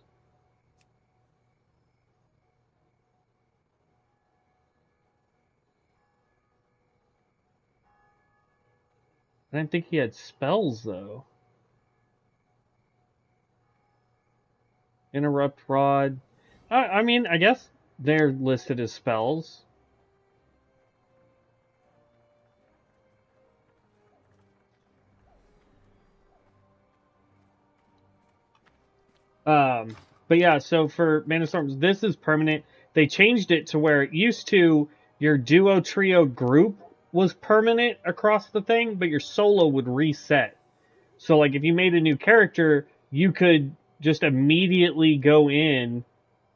I didn't think he had spells though. Interrupt rod. I mean, I guess they're listed as spells. But yeah, so for Mana Storms, this is permanent. They changed it to where it used to your duo, trio, group was permanent across the thing, but your solo would reset. So like if you made a new character, you could just immediately go in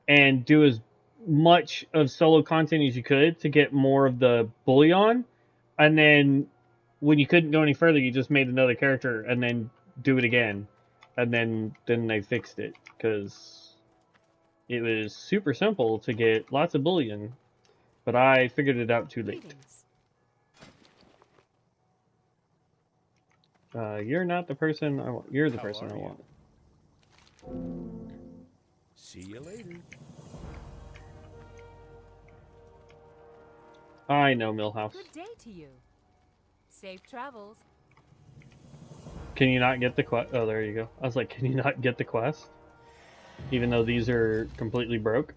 and do as much of solo content as you could to get more of the bullion. And then when you couldn't go any further, you just made another character and then do it again. And then they fixed it because it was super simple to get lots of bullion. But I figured it out too late. You're not the person I want. You're the person I want. See you later. I know, Millhouse. Good day to you. Safe travels. Can you not get the quest? Oh, there you go. I was like, can you not get the quest? Even though these are completely broke?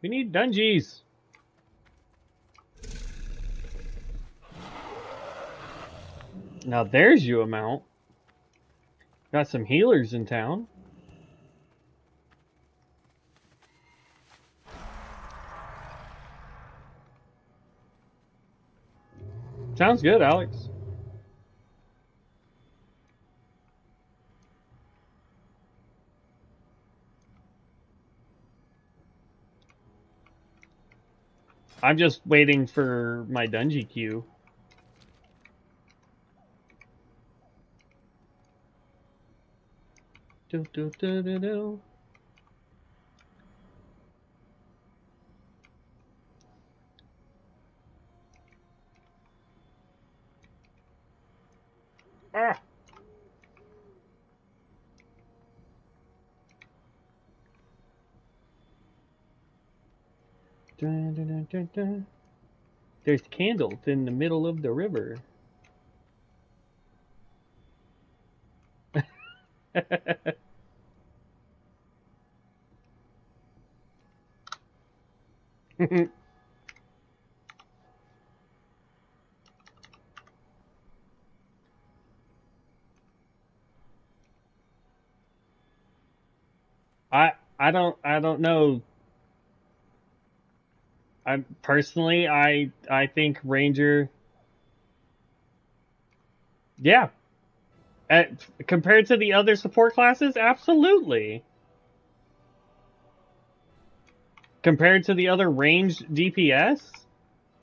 We need dungeons. Now there's you amount. Got some healers in town. Sounds good, Alex. I'm just waiting for my dungeon queue. Do, do, do, do, do. Ah! Dun, dun, dun, dun, dun. There's candles in the middle of the river. I don't know. I personally I think Ranger, yeah. Compared to the other support classes, absolutely. Compared to the other ranged DPS,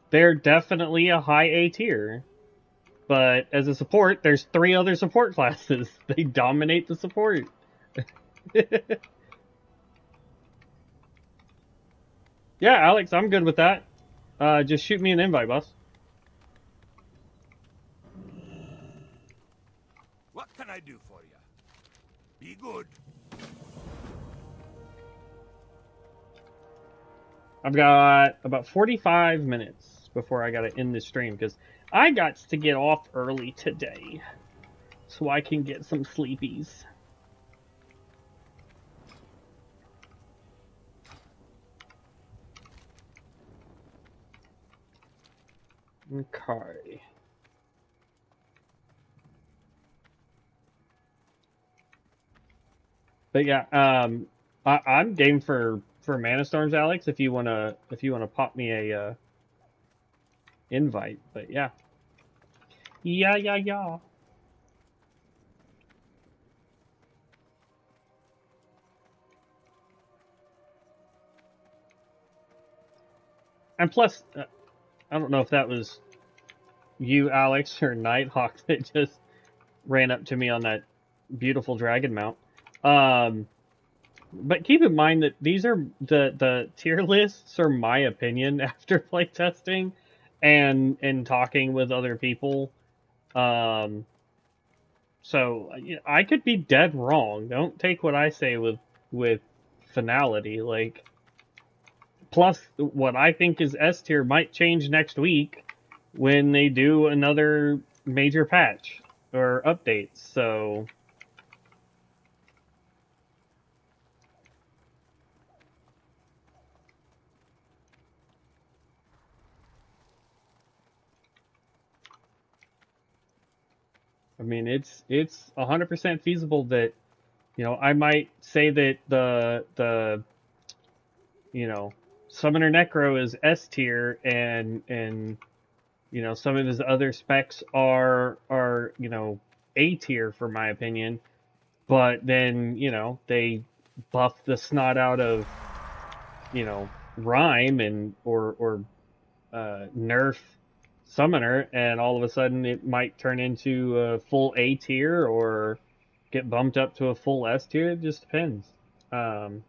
they're definitely a high A tier. But as a support, there's three other support classes. They dominate the support. Yeah, Alex, I'm good with that. Just shoot me an invite, boss. What can I do for you? Be good. I've got about 45 minutes before I gotta end this stream because I got to get off early today so I can get some sleepies. Okay. But yeah, I'm game for Mana Storms, Alex. If you wanna pop me a invite. But yeah, yeah. And plus, I don't know if that was you, Alex, or Nighthawk that just ran up to me on that beautiful dragon mount. Um, but keep in mind that these are the tier lists are my opinion after playtesting and talking with other people. Um, so I could be dead wrong. Don't take what I say with finality. Like, plus what I think is S tier might change next week when they do another major patch or updates. So I mean, it's 100% feasible that I might say that the Summoner Necro is S tier and some of his other specs are A tier for my opinion, but then they buff the snot out of Rhyme and or nerf Summoner, and all of a sudden it might turn into a full A tier or get bumped up to a full S tier. It just depends. Um,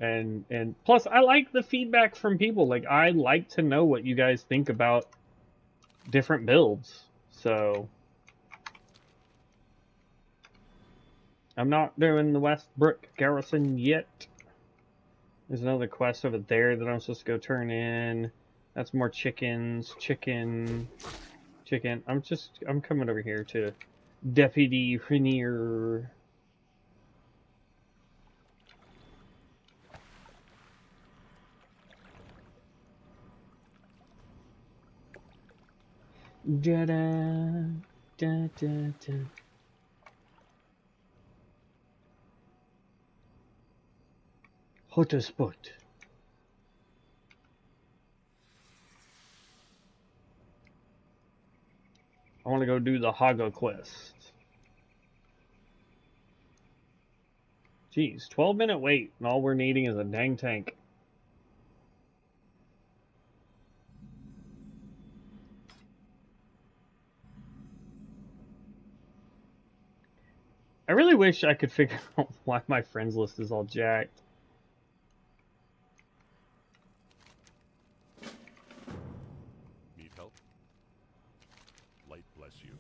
and plus, I like the feedback from people. Like, I like to know what you guys think about different builds. So I'm not doing the Westbrook Garrison yet. There's another quest over there that I'm supposed to go turn in. That's more chickens. Chicken. I'm coming over here to Deputy Rainier. Da da da da da. Hotspot. I want to go do the Haga quest. Jeez, 12-minute wait, and all we're needing is a dang tank. I really wish I could figure out why my friends list is all jacked. Need help? Light bless you.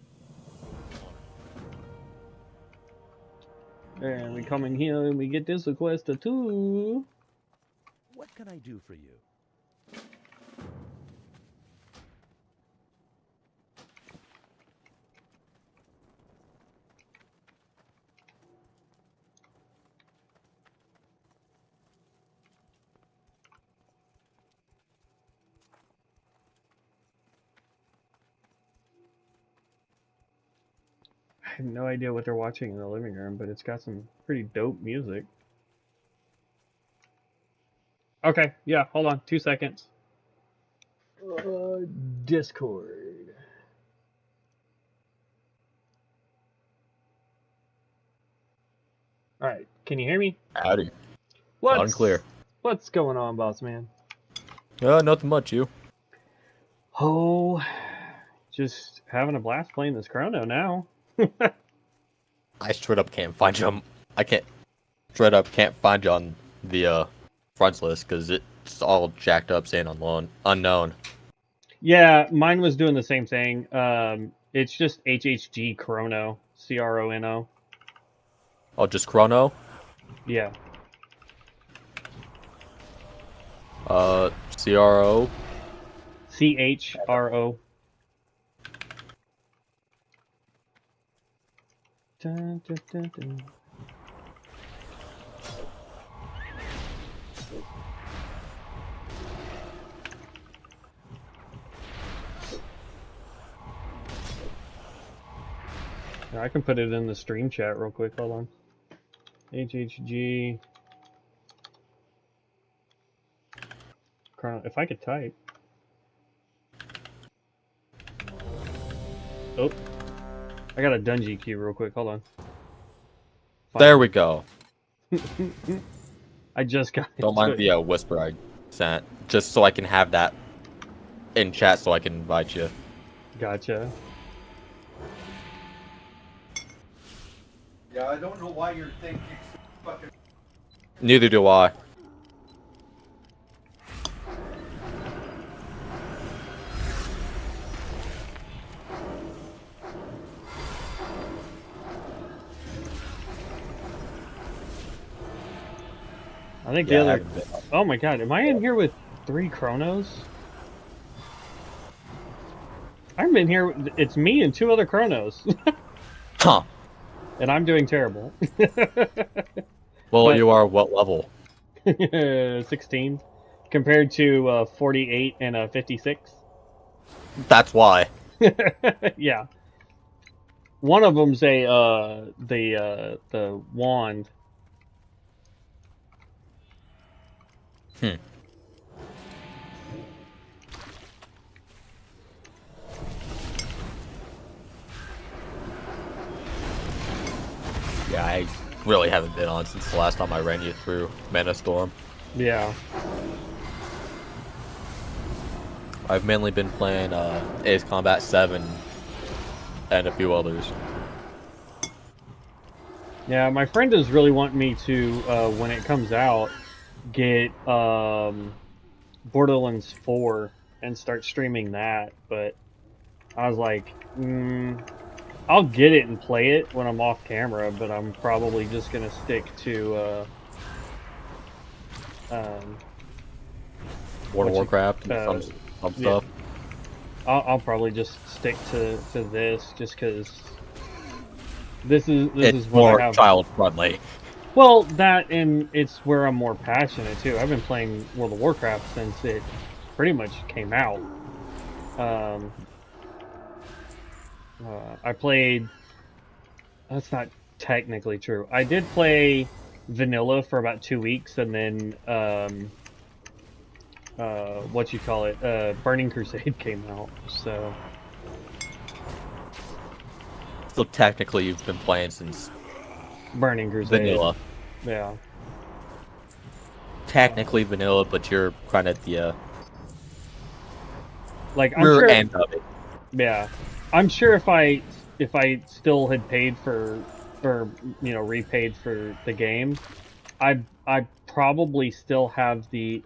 Honor. And we come in here and we get this request too. What can I do for you? I have no idea what they're watching in the living room, but it's got some pretty dope music. Okay, yeah, hold on, 2 seconds. Discord. Alright, can you hear me? Howdy. Loud and clear. What's going on, boss man? Nothing much, you. Oh, just having a blast playing this chrono now. I straight up can't find you on... can't find you on the, fronts list, because it's all jacked up saying unknown. Yeah, mine was doing the same thing. It's just HHG Chrono. CRONO. Oh, just Chrono? Yeah. CRO? CHRO. Dun, dun, dun, dun. I can put it in the stream chat real quick. Hold on. HHG. If I could type. Oh. I got a Dungeon key real quick. Hold on. There we go. I just got Don't mind the whisper I sent, just so I can have that in chat so I can invite you. Gotcha. Yeah, I don't know why you're thinking fucking. Neither do I. I think Yeah, the I other. haven't been. Oh my god, am I in here with 3 chronos? I've been here. It's me and 2 other chronos. Huh. And I'm doing terrible. Well, But- you are what level? 16 compared to 48 and 56. That's why. Yeah. One of them's the wand. Yeah, I really haven't been on since the last time I ran you through Mana Storm. Yeah. I've mainly been playing Ace Combat 7 and a few others. Yeah, my friend is really wanting me to, when it comes out, get Borderlands 4 and start streaming that, but I was like, I'll get it and play it when I'm off camera, but I'm probably just gonna stick to World of Warcraft and some yeah. stuff. I'll probably just stick to this, just because this is It's what more I have. child friendly. Well, that, and it's where I'm more passionate too. I've been playing World of Warcraft since it pretty much came out. I played. That's not technically true. I did play vanilla for about 2 weeks, and then Burning Crusade came out. So technically, you've been playing since Burning Crusade. vanilla. Yeah. Technically vanilla, but you're kind of the Like I'm rear sure. end of it. Yeah, I'm sure if I still had paid for or repaid for the game. I probably still have the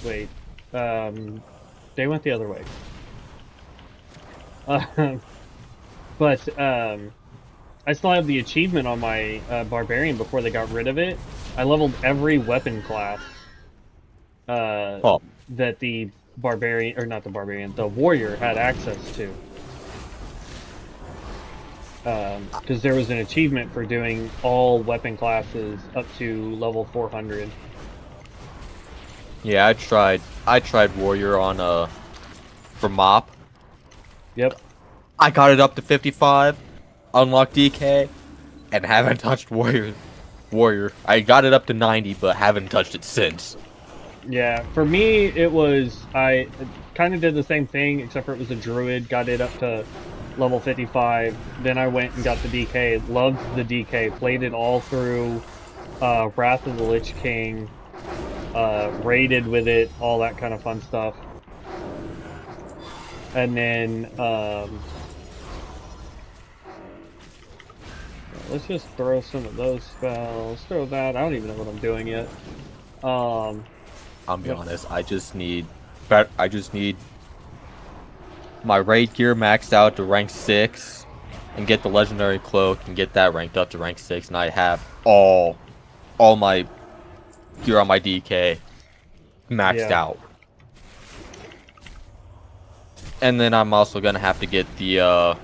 wait, they went the other way. But I still have the achievement on my barbarian before they got rid of it. I leveled every weapon class Oh, that the barbarian, or not the barbarian, the warrior had access to. Because there was an achievement for doing all weapon classes up to level 400. yeah, I tried warrior on for mop. Yep. I got it up to 55, unlocked DK, and haven't touched warrior. I got it up to 90, but haven't touched it since. Yeah, for me, it was, I kind of did the same thing, except for it was a druid, got it up to level 55, then I went and got the DK, loved the DK, played it all through Wrath of the Lich King, raided with it, all that kind of fun stuff. And then, let's just throw some of those spells, throw that, I don't even know what I'm doing yet. I'll be honest, I just need my raid gear maxed out to rank 6 and get the legendary cloak and get that ranked up to rank 6, and I have all my gear on my DK maxed out. And then I'm also gonna have to get the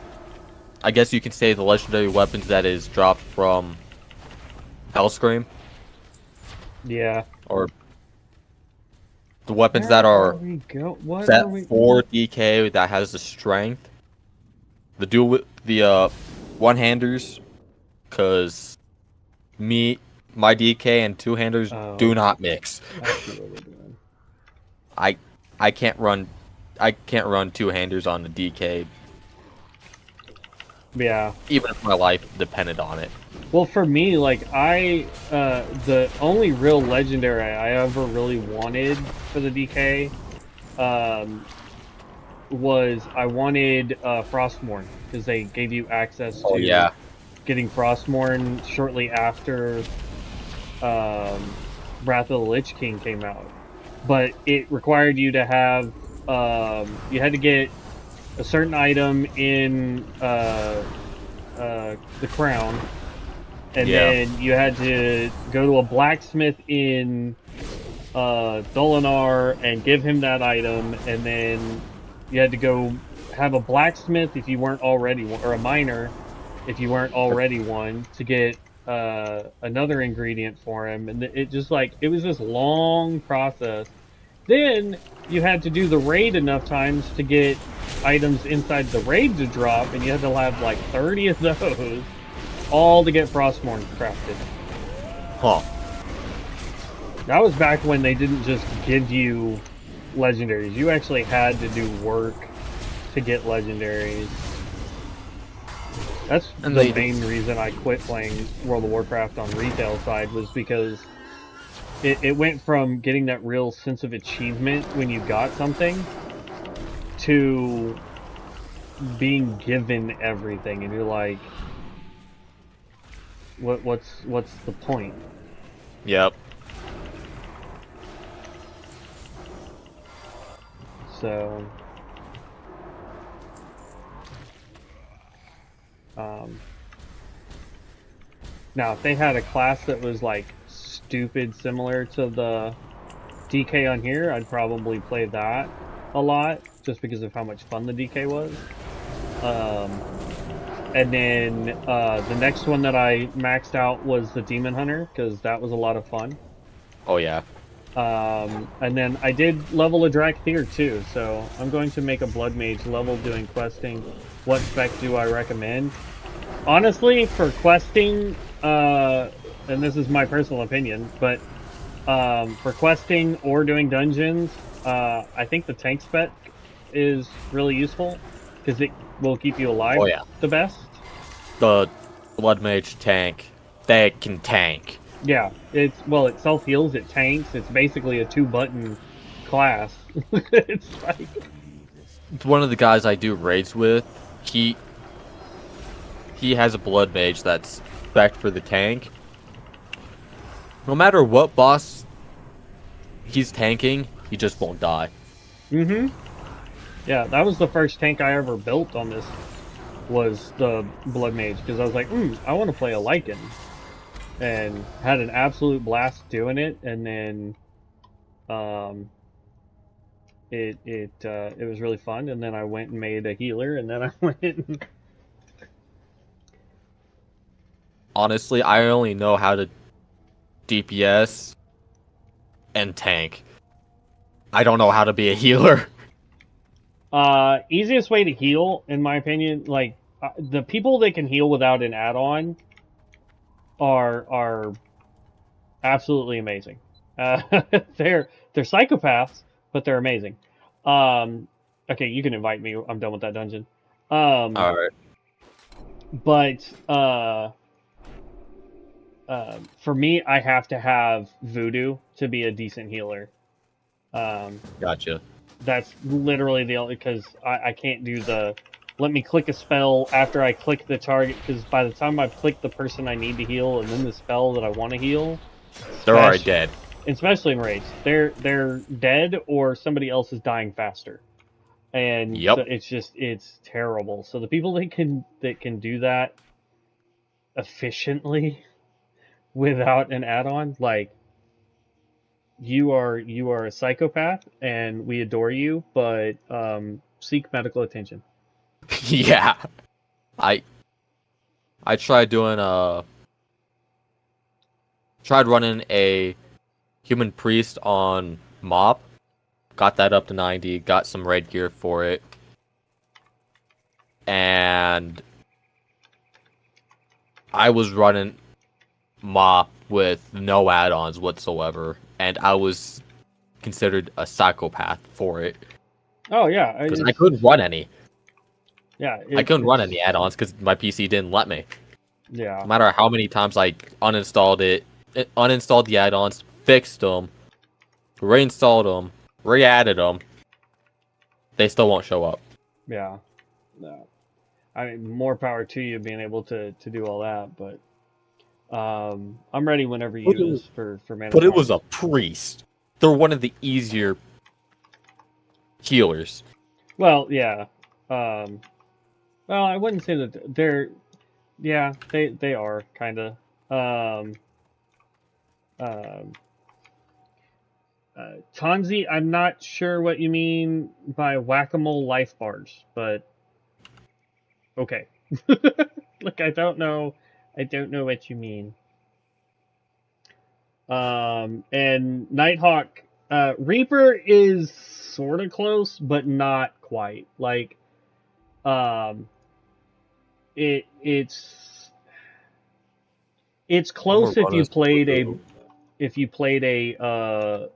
I guess you can say the legendary weapons that is dropped from Hellscream. Yeah. Or the weapons that are set for DK that has the strength. The one-handers, because my DK and two-handers do not mix. I can't run two-handers on the DK. Yeah. Even if my life depended on it. Well, for me, like, the only real legendary I ever really wanted for the DK, was I wanted Frostmourne, because they gave you access to getting Frostmourne shortly after Wrath of the Lich King came out. But it required you to have, you had to get a certain item in the crown, and then you had to go to a blacksmith in Dolinar and give him that item, and then you had to go have a blacksmith if you weren't already one, or a miner if you weren't already one, to get another ingredient for him, and it just it was this long process. Then you had to do the raid enough times to get items inside the raid to drop, and you had to have like 30 of those, all to get Frostmourne crafted. Huh. That was back when they didn't just give you legendaries. You actually had to do work to get legendaries. That's the main reason I quit playing World of Warcraft on retail side, was because it went from getting that real sense of achievement when you got something to being given everything, and you're like, what's the point? Yep. So now if they had a class that was like stupid similar to the DK on here, I'd probably play that a lot, just because of how much fun the DK was. And then the next one that I maxed out was the Demon Hunter, because that was a lot of fun. Oh yeah. And then I did level a Drakthir too, so I'm going to make a Blood Mage level doing questing. What spec do I recommend? Honestly, for questing, and this is my personal opinion, but for questing or doing dungeons, I think the tank spec is really useful, because it will keep you alive the best. The Blood Mage tank, they can tank. Yeah, it self-heals, it tanks, it's basically a 2-button class. It's like... One of the guys I do raids with, he he has a blood mage that's spec for the tank. No matter what boss he's tanking, he just won't die. Mm-hmm. Yeah, that was the first tank I ever built on this, was the Blood Mage, because I was like, I want to play a Lycan. And had an absolute blast doing it, and then it was really fun, and then I went and made a healer, and then I went and... Honestly, I only know how to DPS and tank. I don't know how to be a healer. Easiest way to heal, in my opinion, like, the people that can heal without an add-on are absolutely amazing. They're psychopaths, but they're amazing. Okay, you can invite me. I'm done with that dungeon. Alright. But for me, I have to have voodoo to be a decent healer. Gotcha. That's literally the only, because I can't do the let me click a spell after I click the target, because by the time I've clicked the person I need to heal and then the spell that I want to heal, They're already dead. especially in raids, they're dead or somebody else is dying faster, and Yep. so it's terrible. So the people that can do that efficiently without an add-on, like, you are a psychopath, and we adore you, but seek medical attention. Yeah. I tried running a human priest on Mop. Got that up to 90, got some raid gear for it. And I was running Mop with no add-ons whatsoever, and I was considered a psychopath for it. Oh yeah, Because I couldn't run any. Yeah, I couldn't run any add-ons because my PC didn't let me. Yeah, No matter how many times I uninstalled it, uninstalled the add-ons, fixed them, reinstalled them, re-added them, they still won't show up. yeah. No. I mean, more power to you being able to do all that, but I'm ready whenever you is for mana. But it was a priest. They're one of the easier healers. Well, yeah. Well, I wouldn't say that they're. Yeah, they are kind of. Tanzi, I'm not sure what you mean by whack-a-mole life bars, but okay. Look, I don't know what you mean. And Nighthawk, Reaper is sort of close, but not quite. Like, it's close if you played a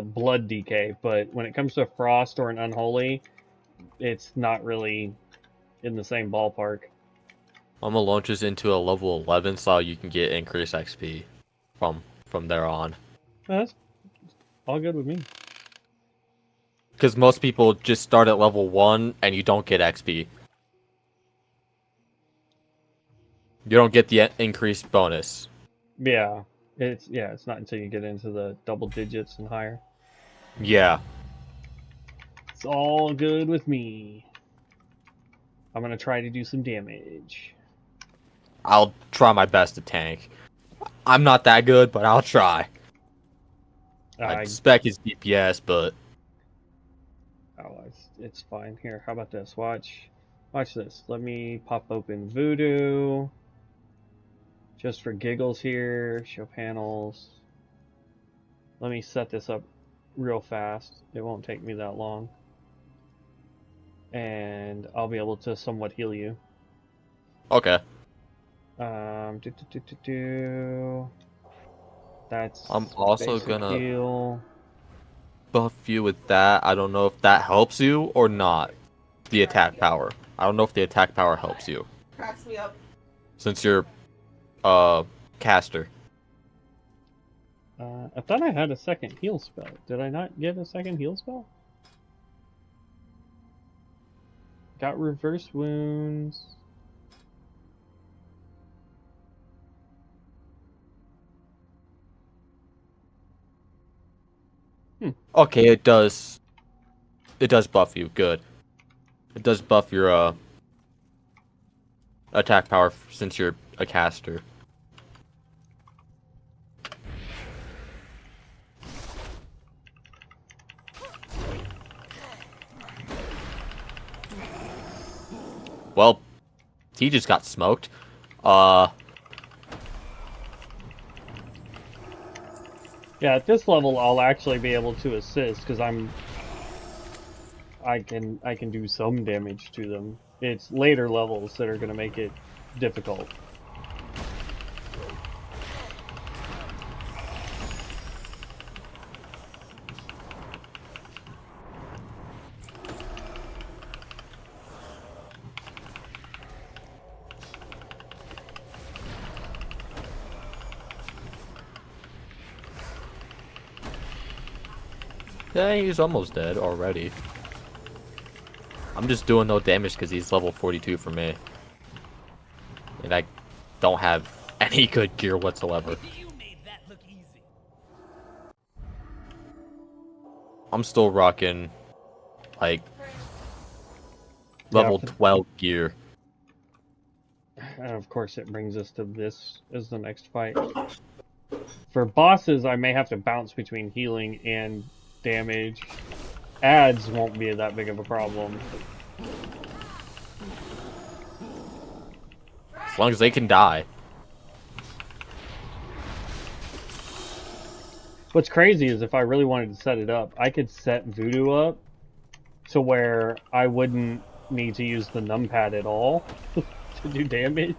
blood DK, but when it comes to Frost or an Unholy, it's not really in the same ballpark. I'm gonna launch this into a level 11 so you can get increased XP from there on. That's all good with me. Because most people just start at level 1 and you don't get XP. You don't get the increased bonus. Yeah, it's not until you get into the double digits and higher. Yeah. It's all good with me. I'm gonna try to do some damage. I'll try my best to tank. I'm not that good, but I'll try. I spec his DPS, but... Oh, it's fine. Here, how about this? Watch this. Let me pop open Voodoo. Just for giggles here. Show panels. Let me set this up real fast. It won't take me that long. And I'll be able to somewhat heal you. Okay. That's I'm also basic gonna heal. buff you with that. I don't know if that helps you or not. The attack power. I don't know if the attack power helps you. Cracks me up. Since you're caster. I thought I had a second heal spell. Did I not get a second heal spell? Got reverse wounds. Okay, it does. It does buff you. Good. It does buff your attack power since you're a caster. Well, he just got smoked. Yeah, at this level, I'll actually be able to assist because I can do some damage to them. It's later levels that are going to make it difficult. Yeah, he's almost dead already. I'm just doing no damage because he's level 42 for me. And I don't have any good gear whatsoever. I'm still rocking, like, level 12 gear. And of course, it brings us to this as the next fight. For bosses, I may have to bounce between healing and damage. Ads won't be that big of a problem. As long as they can die. What's crazy is if I really wanted to set it up, I could set Voodoo up to where I wouldn't need to use the numpad at all to do damage.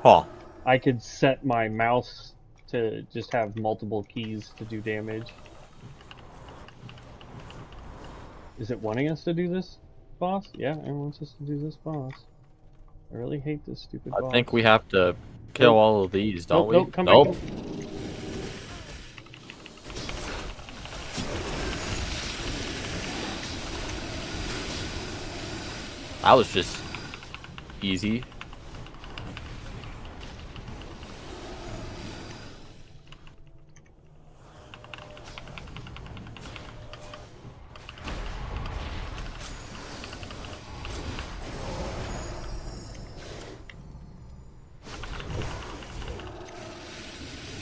Huh. I could set my mouse to just have multiple keys to do damage. Is it wanting us to do this boss? Yeah, it wants us to do this boss. I really hate this stupid boss. I think we have to kill all of these, don't we? Nope, come back. That was just easy.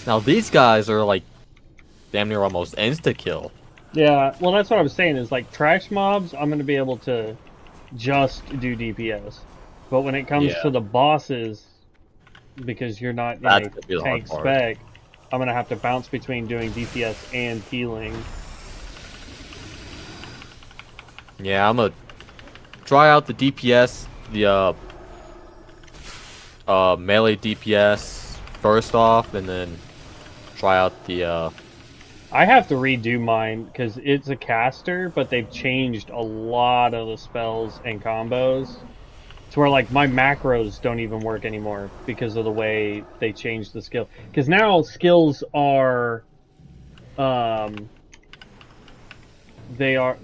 Now these guys are like damn near almost insta-kill. Yeah, well that's what I was saying is like trash mobs, I'm going to be able to just do DPS. But when it comes to the bosses, because you're not in a tank spec, I'm going to have to bounce between doing DPS and healing. Yeah, I'm going to try out the DPS, the melee DPS first off, and then try out the I have to redo mine because it's a caster, but they've changed a lot of the spells and combos to where like my macros don't even work anymore because of the way they changed the skill. Because now skills are, they are,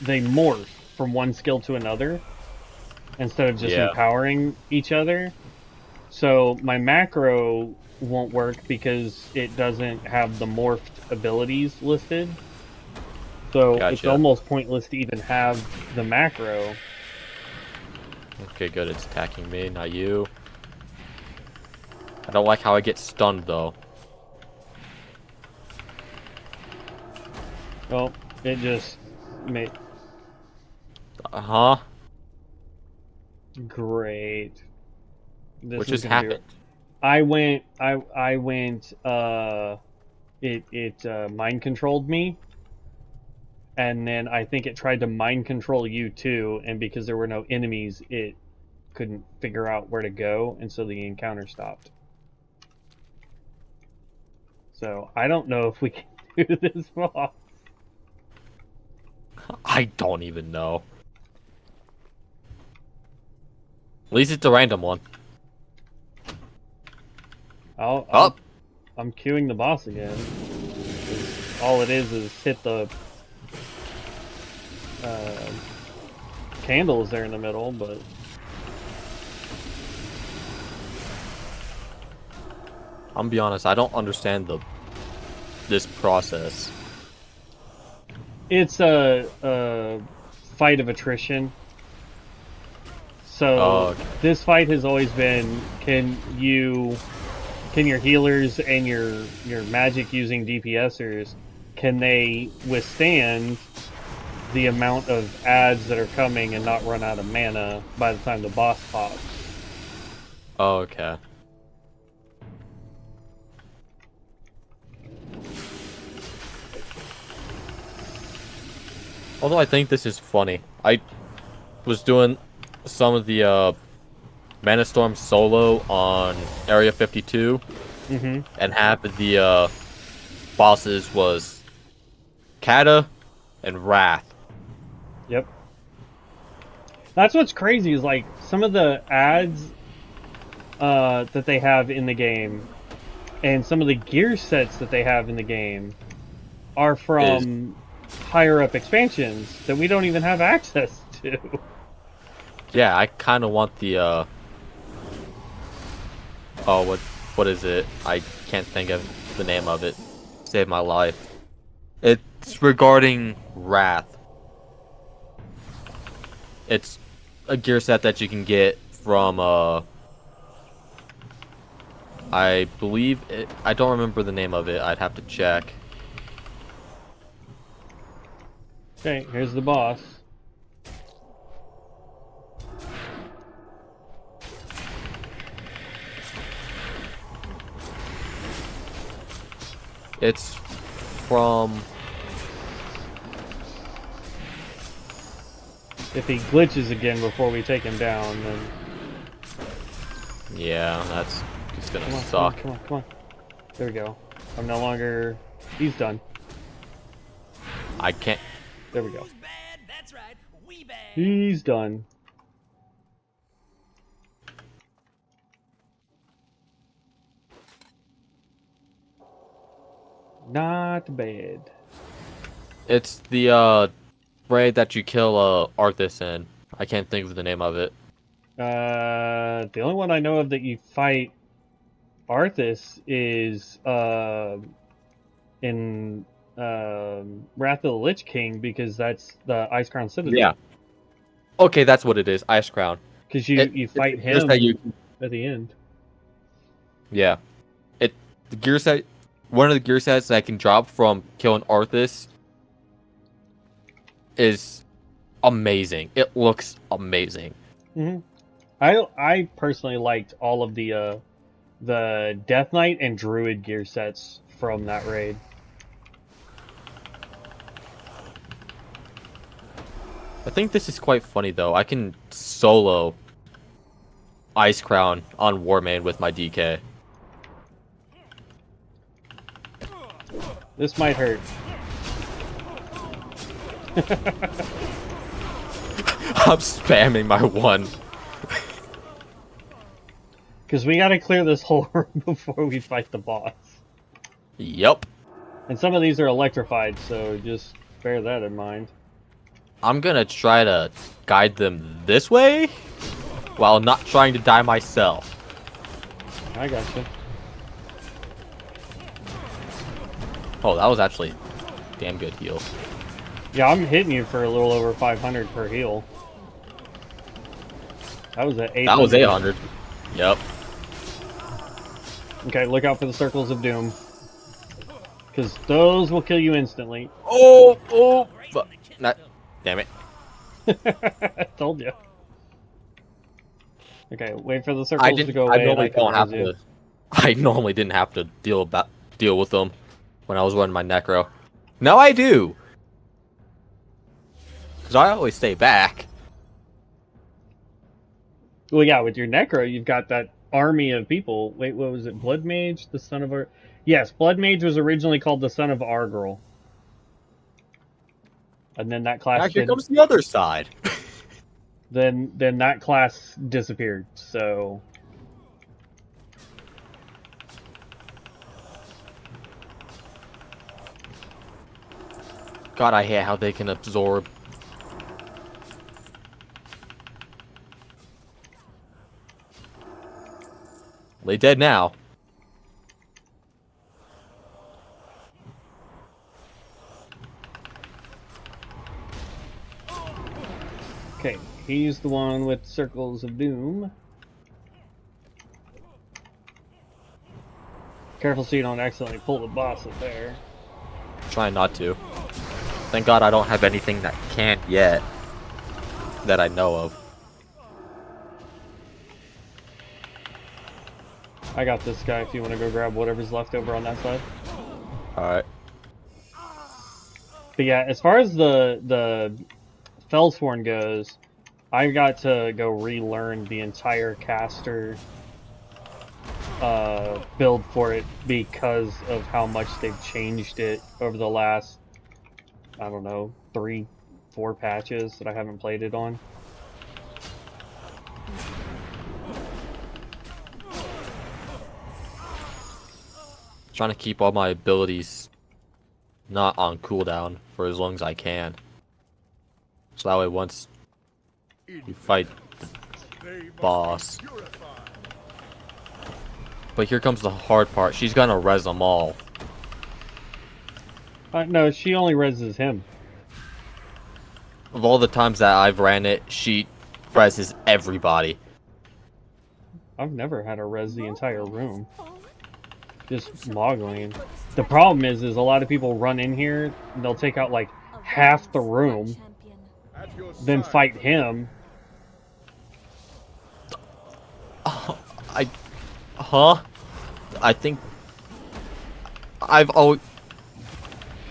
they morph from one skill to another instead of just empowering each other. So my macro won't work because it doesn't have the morphed abilities listed. So it's almost pointless to even have the macro. Okay, good. It's attacking me, not you. I don't like how I get stunned, though. Oh, it just made... Uh-huh. Great. What just happened? I went, it mind controlled me. And then I think it tried to mind control you too, and because there were no enemies, it couldn't figure out where to go, and so the encounter stopped. So I don't know if we can do this boss. I don't even know. At least it's a random one. I'm queuing the boss again. All it is hit the candles there in the middle, but I'm gonna be honest, I don't understand the this process? It's a fight of attrition. So Oh, okay. this fight has always been: can your healers and your magic using DPSers, can they withstand the amount of adds that are coming and not run out of mana by the time the boss pops? Oh, okay. Although I think this is funny. I was doing some of the Mana Storm solo on Area 52, Mm-hmm. and half of the bosses was Kata and Wrath. Yep. That's what's crazy is like some of the ads that they have in the game and some of the gear sets that they have in the game are from higher up expansions that we don't even have access to. Yeah, I kind of want the oh, what is it? I can't think of the name of it. Save my life. It's regarding Wrath. It's a gear set that you can get from I believe it. I don't remember the name of it. I'd have to check. Okay, here's the boss. It's from. If he glitches again before we take him down, then Yeah, that's just gonna come on, suck. come on, come on, come on. There we go. I'm no longer. He's done. I can't. There we go. Bad, that's right, we bad. He's done. Not bad. It's the raid that you kill Arthas in. I can't think of the name of it. The only one I know of that you fight Arthas is in Wrath of the Lich King, because that's the Ice Crown Citadel. Yeah. Okay, that's what it is. Ice Crown. Because you fight it's just him that you- at the end. Yeah. The gear set. One of the gear sets that I can drop from killing Arthas is amazing. It looks amazing. Hmm. I personally liked all of the Death Knight and Druid gear sets from that raid. I think this is quite funny though. I can solo Ice Crown on Warmane with my DK. This might hurt. I'm spamming my one. Because we gotta clear this whole room before we fight the boss. Yep. And some of these are electrified, so just bear that in mind. I'm gonna try to guide them this way while not trying to die myself. I gotcha. Oh, that was actually damn good heal. Yeah, I'm hitting you for a little over 500 per heal. That was at 800. That was 800. Yep. Okay, look out for the circles of doom. Because those will kill you instantly. Oh, fuck. Damn it. I told you. Okay, wait for the circles to go away. I normally don't have you. to. I normally didn't have to deal with them when I was running my necro. Now I do. Because I always stay back. Well, yeah, with your necro, you've got that army of people. Wait, what was it? Blood Mage, the son of our. Yes, Blood Mage was originally called the son of Argyrl. And then that class. Now here comes the other side. Then that class disappeared. So. God, I hate how they can absorb. They dead now. he's the one with circles of doom. Careful so you don't accidentally pull the boss up there. Trying not to. Thank God I don't have anything that can't yet. That I know of. I got this guy if you want to go grab whatever's left over on that side. Alright. But yeah, as far as the Fellsworn goes, I got to go relearn the entire caster build for it because of how much they've changed it over the last, I don't know, 3-4 patches that I haven't played it on. Trying to keep all my abilities not on cooldown for as long as I can. So that way once you fight the boss. But here comes the hard part. She's gonna res them all. No, she only reses him. Of all the times that I've ran it, she reses everybody. I've never had her res the entire room. Just moggling. The problem is a lot of people run in here, and they'll take out like half the room, then fight him. I think I've always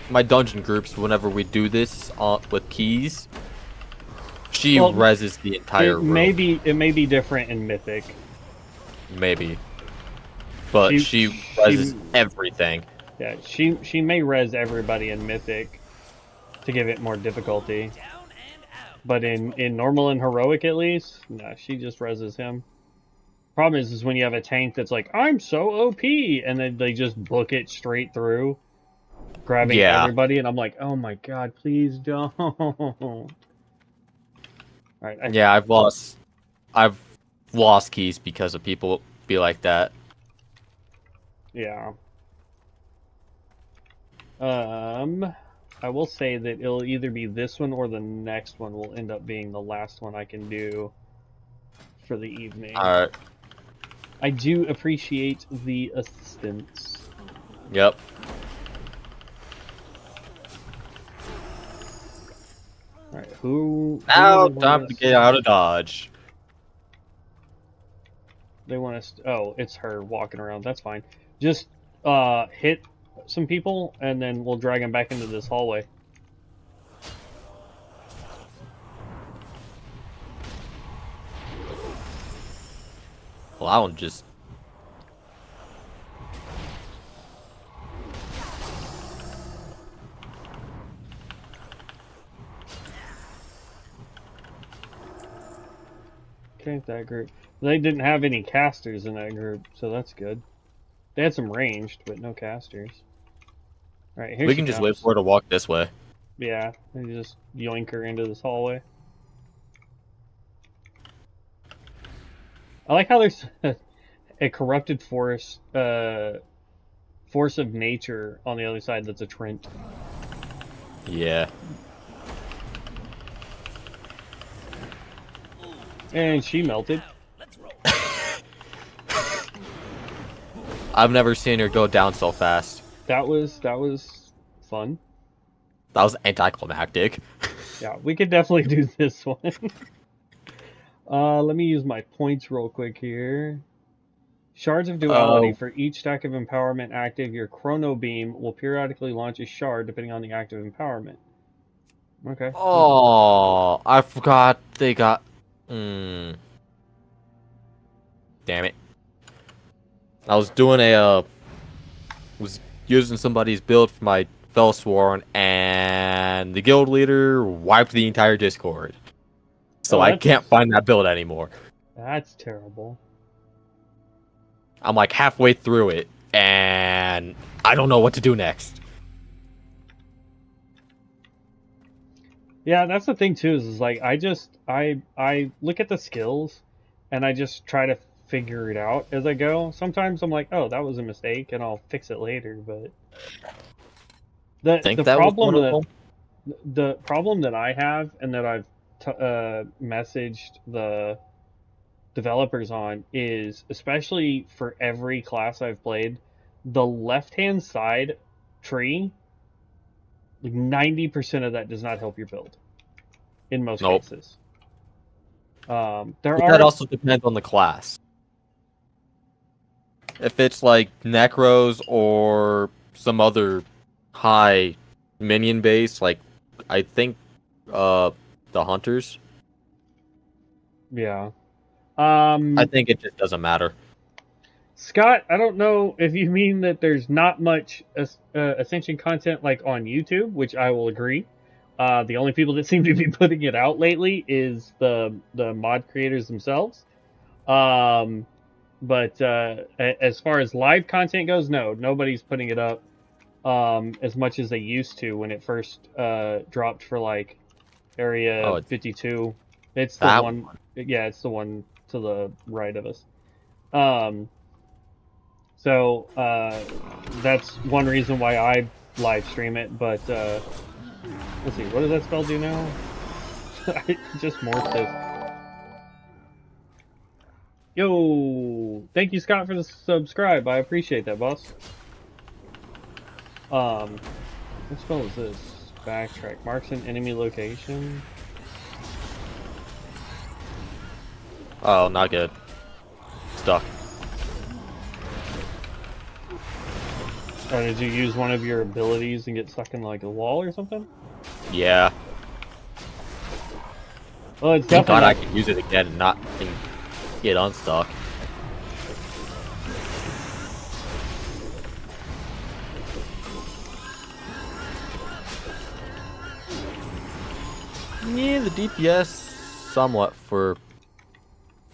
my dungeon groups whenever we do this with keys, she reses the entire room. It may be different in Mythic. Maybe. But she reses everything. Yeah, she may res everybody in Mythic to give it more difficulty. But in normal and heroic at least, no, she just reses him. Problem is when you have a tank that's like, I'm so OP, and then they just book it straight through, grabbing everybody, and I'm like, oh my god, please don't. Alright, yeah, I've lost keys because of people be like that. Yeah. I will say that it'll either be this one or the next one will end up being the last one I can do for the evening. Alright. I do appreciate the assistance. Yep. Alright, who Now, time to get out of Dodge. They want us. Oh, it's her walking around. That's fine. Just hit some people, and then we'll drag them back into this hallway. Well, I won't just. Okay, that group. They didn't have any casters in that group, so that's good. They had some ranged, but no casters. Alright, here we can just wait for her to walk this way. Yeah, and just yoink her into this hallway. I like how there's a corrupted force of nature on the other side that's a Trent. Yeah. And she melted. I've never seen her go down so fast. That was fun. That was anticlimactic. Yeah, we could definitely do this one. Let me use my points real quick here. Shards of Duality. For each stack of empowerment active, your Chrono Beam will periodically launch a shard depending on the active empowerment. Okay. Oh, I forgot they got. Damn it. I was doing was using somebody's build for my Fellsworn, and the guild leader wiped the entire Discord. So I can't find that build anymore. That's terrible. I'm like halfway through it, and I don't know what to do next. Yeah, that's the thing too, is like I look at the skills and I just try to figure it out as I go. Sometimes I'm like, oh, that was a mistake and I'll fix it later, but the problem that I have and that I've messaged the developers on is, especially for every class I've played, the left-hand side tree, like 90% of that does not help your build in most Nope. cases. There But are that also depends on the class. If it's like Necros or some other high minion base, like I think the Hunters, yeah. I think it just doesn't matter. Scott, I don't know if you mean that there's not much Ascension content like on YouTube, which I will agree. The only people that seem to be putting it out lately is the mod creators themselves. But as far as live content goes, no, nobody's putting it up as much as they used to when it first dropped for like Area Oh, 52. It's the that one, yeah, it's the one to the right of us. So that's one reason why I live stream it. But let's see, what does that spell do now? I just morphed it. Yo, thank you, Scott, for the subscribe. I appreciate that, boss. What spell is this? Backtrack. Marks an enemy location. Oh, not good. Stuck. Oh, did you use one of your abilities and get stuck in like a wall or something? Yeah. Well, it's Thank God definitely. I can use it again and not get unstuck. Yeah, the DPS somewhat for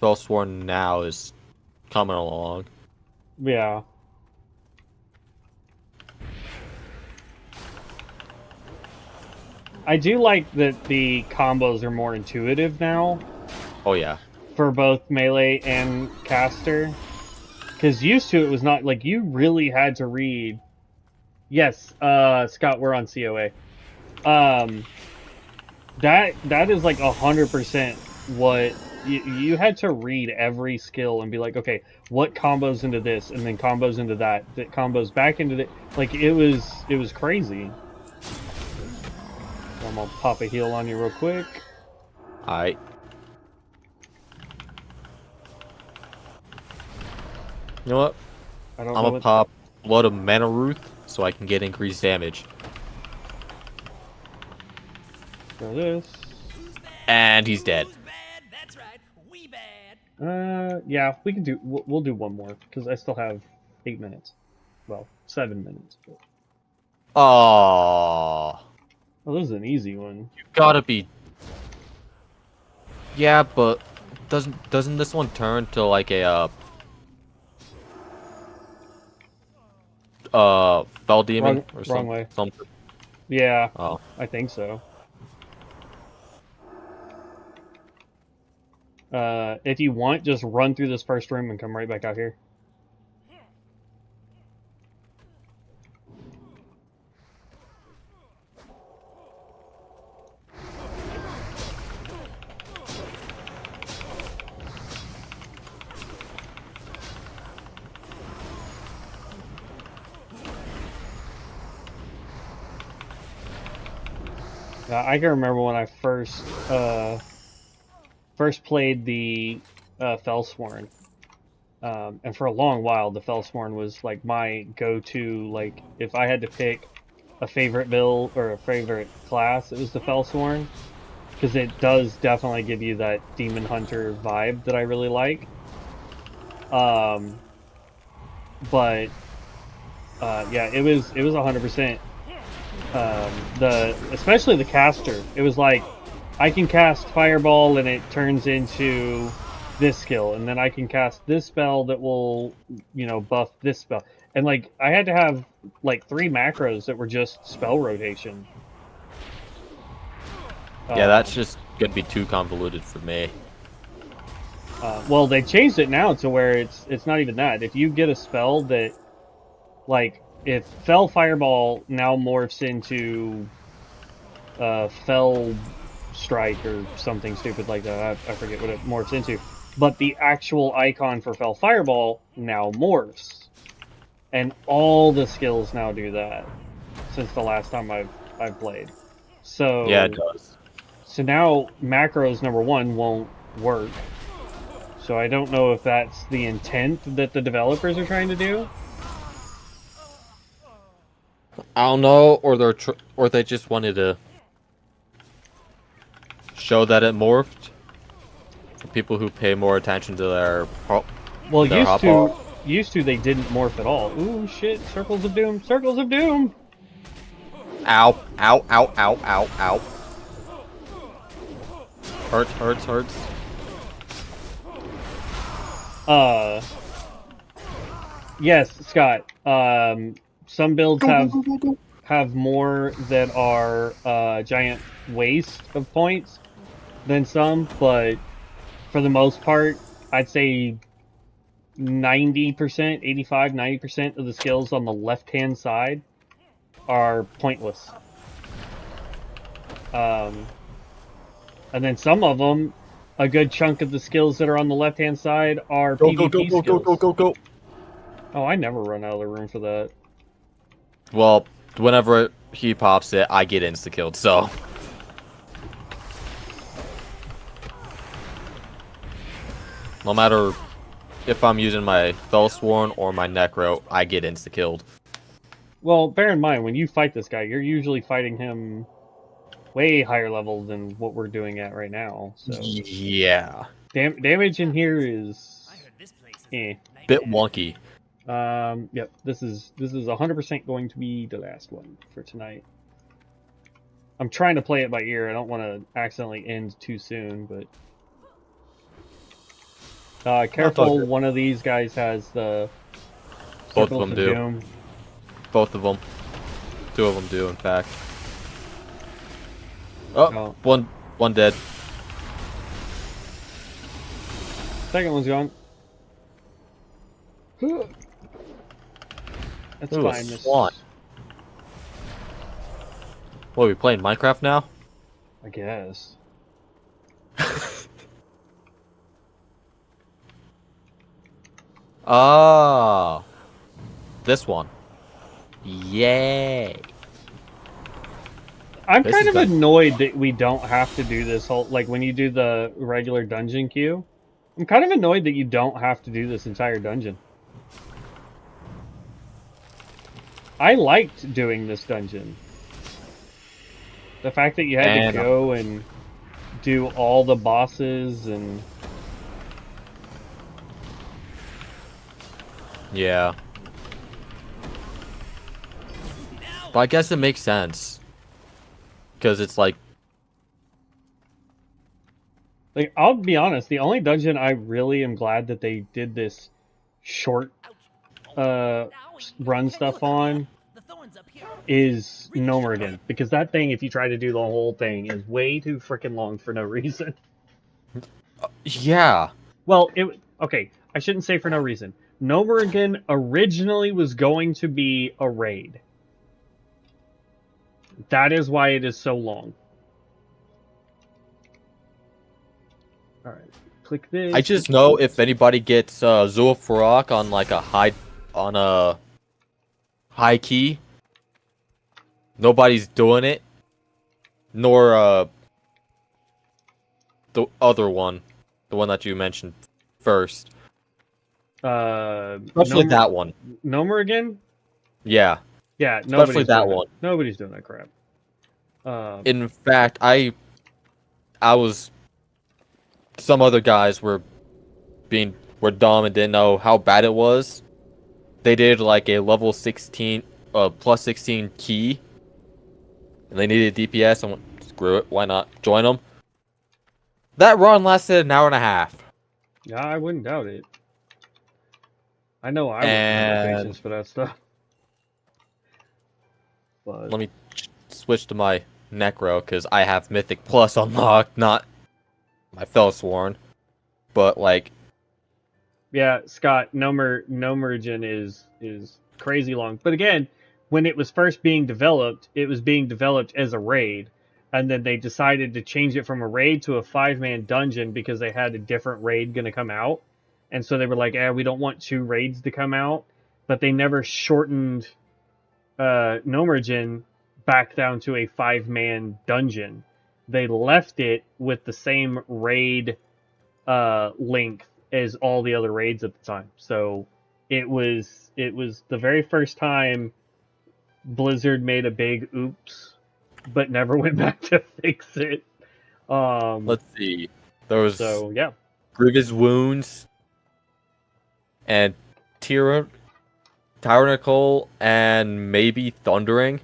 Fellsworn now is coming along. Yeah. I do like that the combos are more intuitive now Oh yeah. for both melee and caster. Because used to it was not like you really had to read. Yes, Scott, we're on COA. That is like 100% what you had to read every skill and be like, okay, what combos into this, and then combos into that combos back into the, like it was crazy. So I'm gonna pop a heal on you real quick. Alright. You know what? I don't I'm know gonna what. pop Blood of Mana Ruth so I can get increased damage. So this. And he's dead. Yeah, we can do. We'll do one more because I still have 8 minutes. Well, 7 minutes. But... Oh, Oh, this is an easy one. you gotta be. Yeah, but doesn't this one turn to like a fell demon or Wrong way. something? Yeah, Oh, I think so. If you want, just run through this first room and come right back out here. I can remember when I first played the Fellsworn, and for a long while the Fellsworn was like my go-to. Like if I had to pick a favorite build or a favorite class, it was the Fellsworn, because it does definitely give you that demon hunter vibe that I really like. But yeah, it was 100%. Especially the caster, it was like I can cast fireball and it turns into this skill, and then I can cast this spell that will, buff this spell, and like I had to have like 3 macros that were just spell rotation. yeah, that's just gonna be too convoluted for me. Well, they changed it now to where it's not even that. If you get a spell that, like, if Fell Fireball now morphs into Fell strike or something stupid like that. I forget what it morphs into. But the actual icon for Fell Fireball now morphs. And all the skills now do that since the last time I've played. So Yeah, it does. So now macros number 1 won't work. So I don't know if that's the intent that the developers are trying to do. I don't know, or or they just wanted to show that it morphed for people who pay more attention to Well, their hop used to they didn't morph at all. Ooh shit! Circles of doom! Circles of doom! Ow! Ow! Ow! Ow! Ow! Ow! Hurts! Hurts! Hurts! Yes, Scott. Some builds have more that are giant waste of points than some, but for the most part, I'd say 90%, 85, 90% of the skills on the left-hand side are pointless. And then some of them, a good chunk of the skills that are on the left-hand side are PvP skills. Go! Oh, I never run out of the room for that. Well, whenever he pops it, I get insta-killed, so... No matter if I'm using my Fellsworn or my Necro, I get insta-killed. Well, bear in mind, when you fight this guy, you're usually fighting him way higher level than what we're doing at right now. So Yeah. damage in here is Bit wonky. Yep, this is 100% going to be the last one for tonight. I'm trying to play it by ear. I don't want to accidentally end too soon, but careful. One of these guys has the Both Circles of them do. Doom. Both of them. 2 of them do, in fact. Oh, Oh. one dead. Second one's gone. That's Ooh, a fine. swan. What, are we playing Minecraft now? I guess. Oh. This one. Yay. I'm This kind is of good. annoyed that we don't have to do this whole, like when you do the regular dungeon queue. I'm kind of annoyed that you don't have to do this entire dungeon. I liked doing this dungeon. The fact that you had to go and do all the bosses and... Yeah. But I guess it makes sense. Because it's like... Like, I'll be honest, the only dungeon I really am glad that they did this short run stuff on is Gnomergan. Because that thing, if you try to do the whole thing, is way too freaking long for no reason. Yeah. Well, okay, I shouldn't say for no reason. Gnomergan originally was going to be a raid. That is why it is so long. Alright, click this. I just know if anybody gets Zul'Farrak on like a high key, nobody's doing it. Nor the other one, the one that you mentioned first. Especially that one. Gnomergan? Yeah. Yeah, especially that one. Nobody's doing that crap. In fact, I was. Some other guys were dumb and didn't know how bad it was. They did like a level 16, plus 16 key, and they needed DPS. I went, screw it, why not? Join them. That run lasted an hour and a half. Yeah, I wouldn't doubt it. I know I wouldn't have the patience for that stuff. But... Let me switch to my Necro, because I have Mythic Plus unlocked, not my Fellsworn. But, like... Yeah, Scott, Gnomergan is crazy long. But again, when it was first being developed, it was being developed as a raid. and then they decided to change it from a raid to a 5-man dungeon because they had a different raid going to come out. And so they were like, we don't want 2 raids to come out. But they never shortened Nomergen back down to a 5-man dungeon. They left it with the same raid length as all the other raids at the time. So it was the very first time Blizzard made a big oops, but never went back to fix it. Let's see. There was So yeah, Grievous Wounds and Tyrannical and maybe Thundering.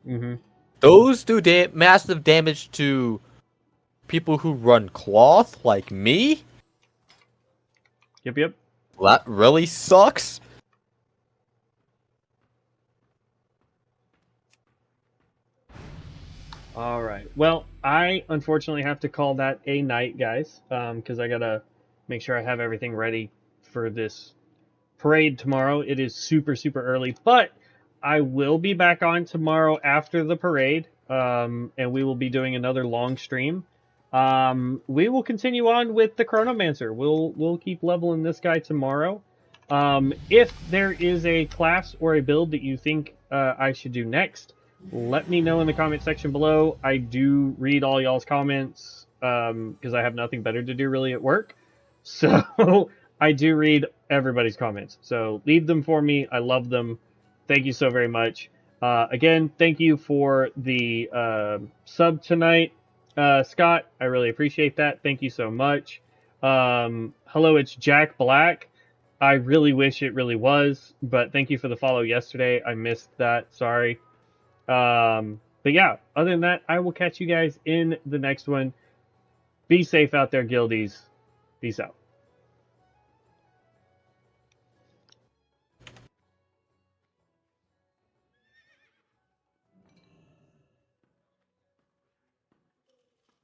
mm-hmm. Those do massive damage to people who run cloth like me. Yep. That really sucks. All right. Well, I unfortunately have to call that a night, guys, because I gotta make sure I have everything ready for this parade tomorrow. It is super, super early, but I will be back on tomorrow after the parade, and we will be doing another long stream. We will continue on with the Chronomancer. We'll keep leveling this guy tomorrow. If there is a class or a build that you think I should do next, let me know in the comment section below. I do read all y'all's comments because I have nothing better to do really at work. So I do read everybody's comments. So leave them for me. I love them. Thank you so very much. Again, thank you for the sub tonight, Scott. I really appreciate that. Thank you so much. Hello, it's Jack Black. I really wish it really was, but thank you for the follow yesterday. I missed that. Sorry. But yeah, other than that, I will catch you guys in the next one. Be safe out there, guildies. Peace out.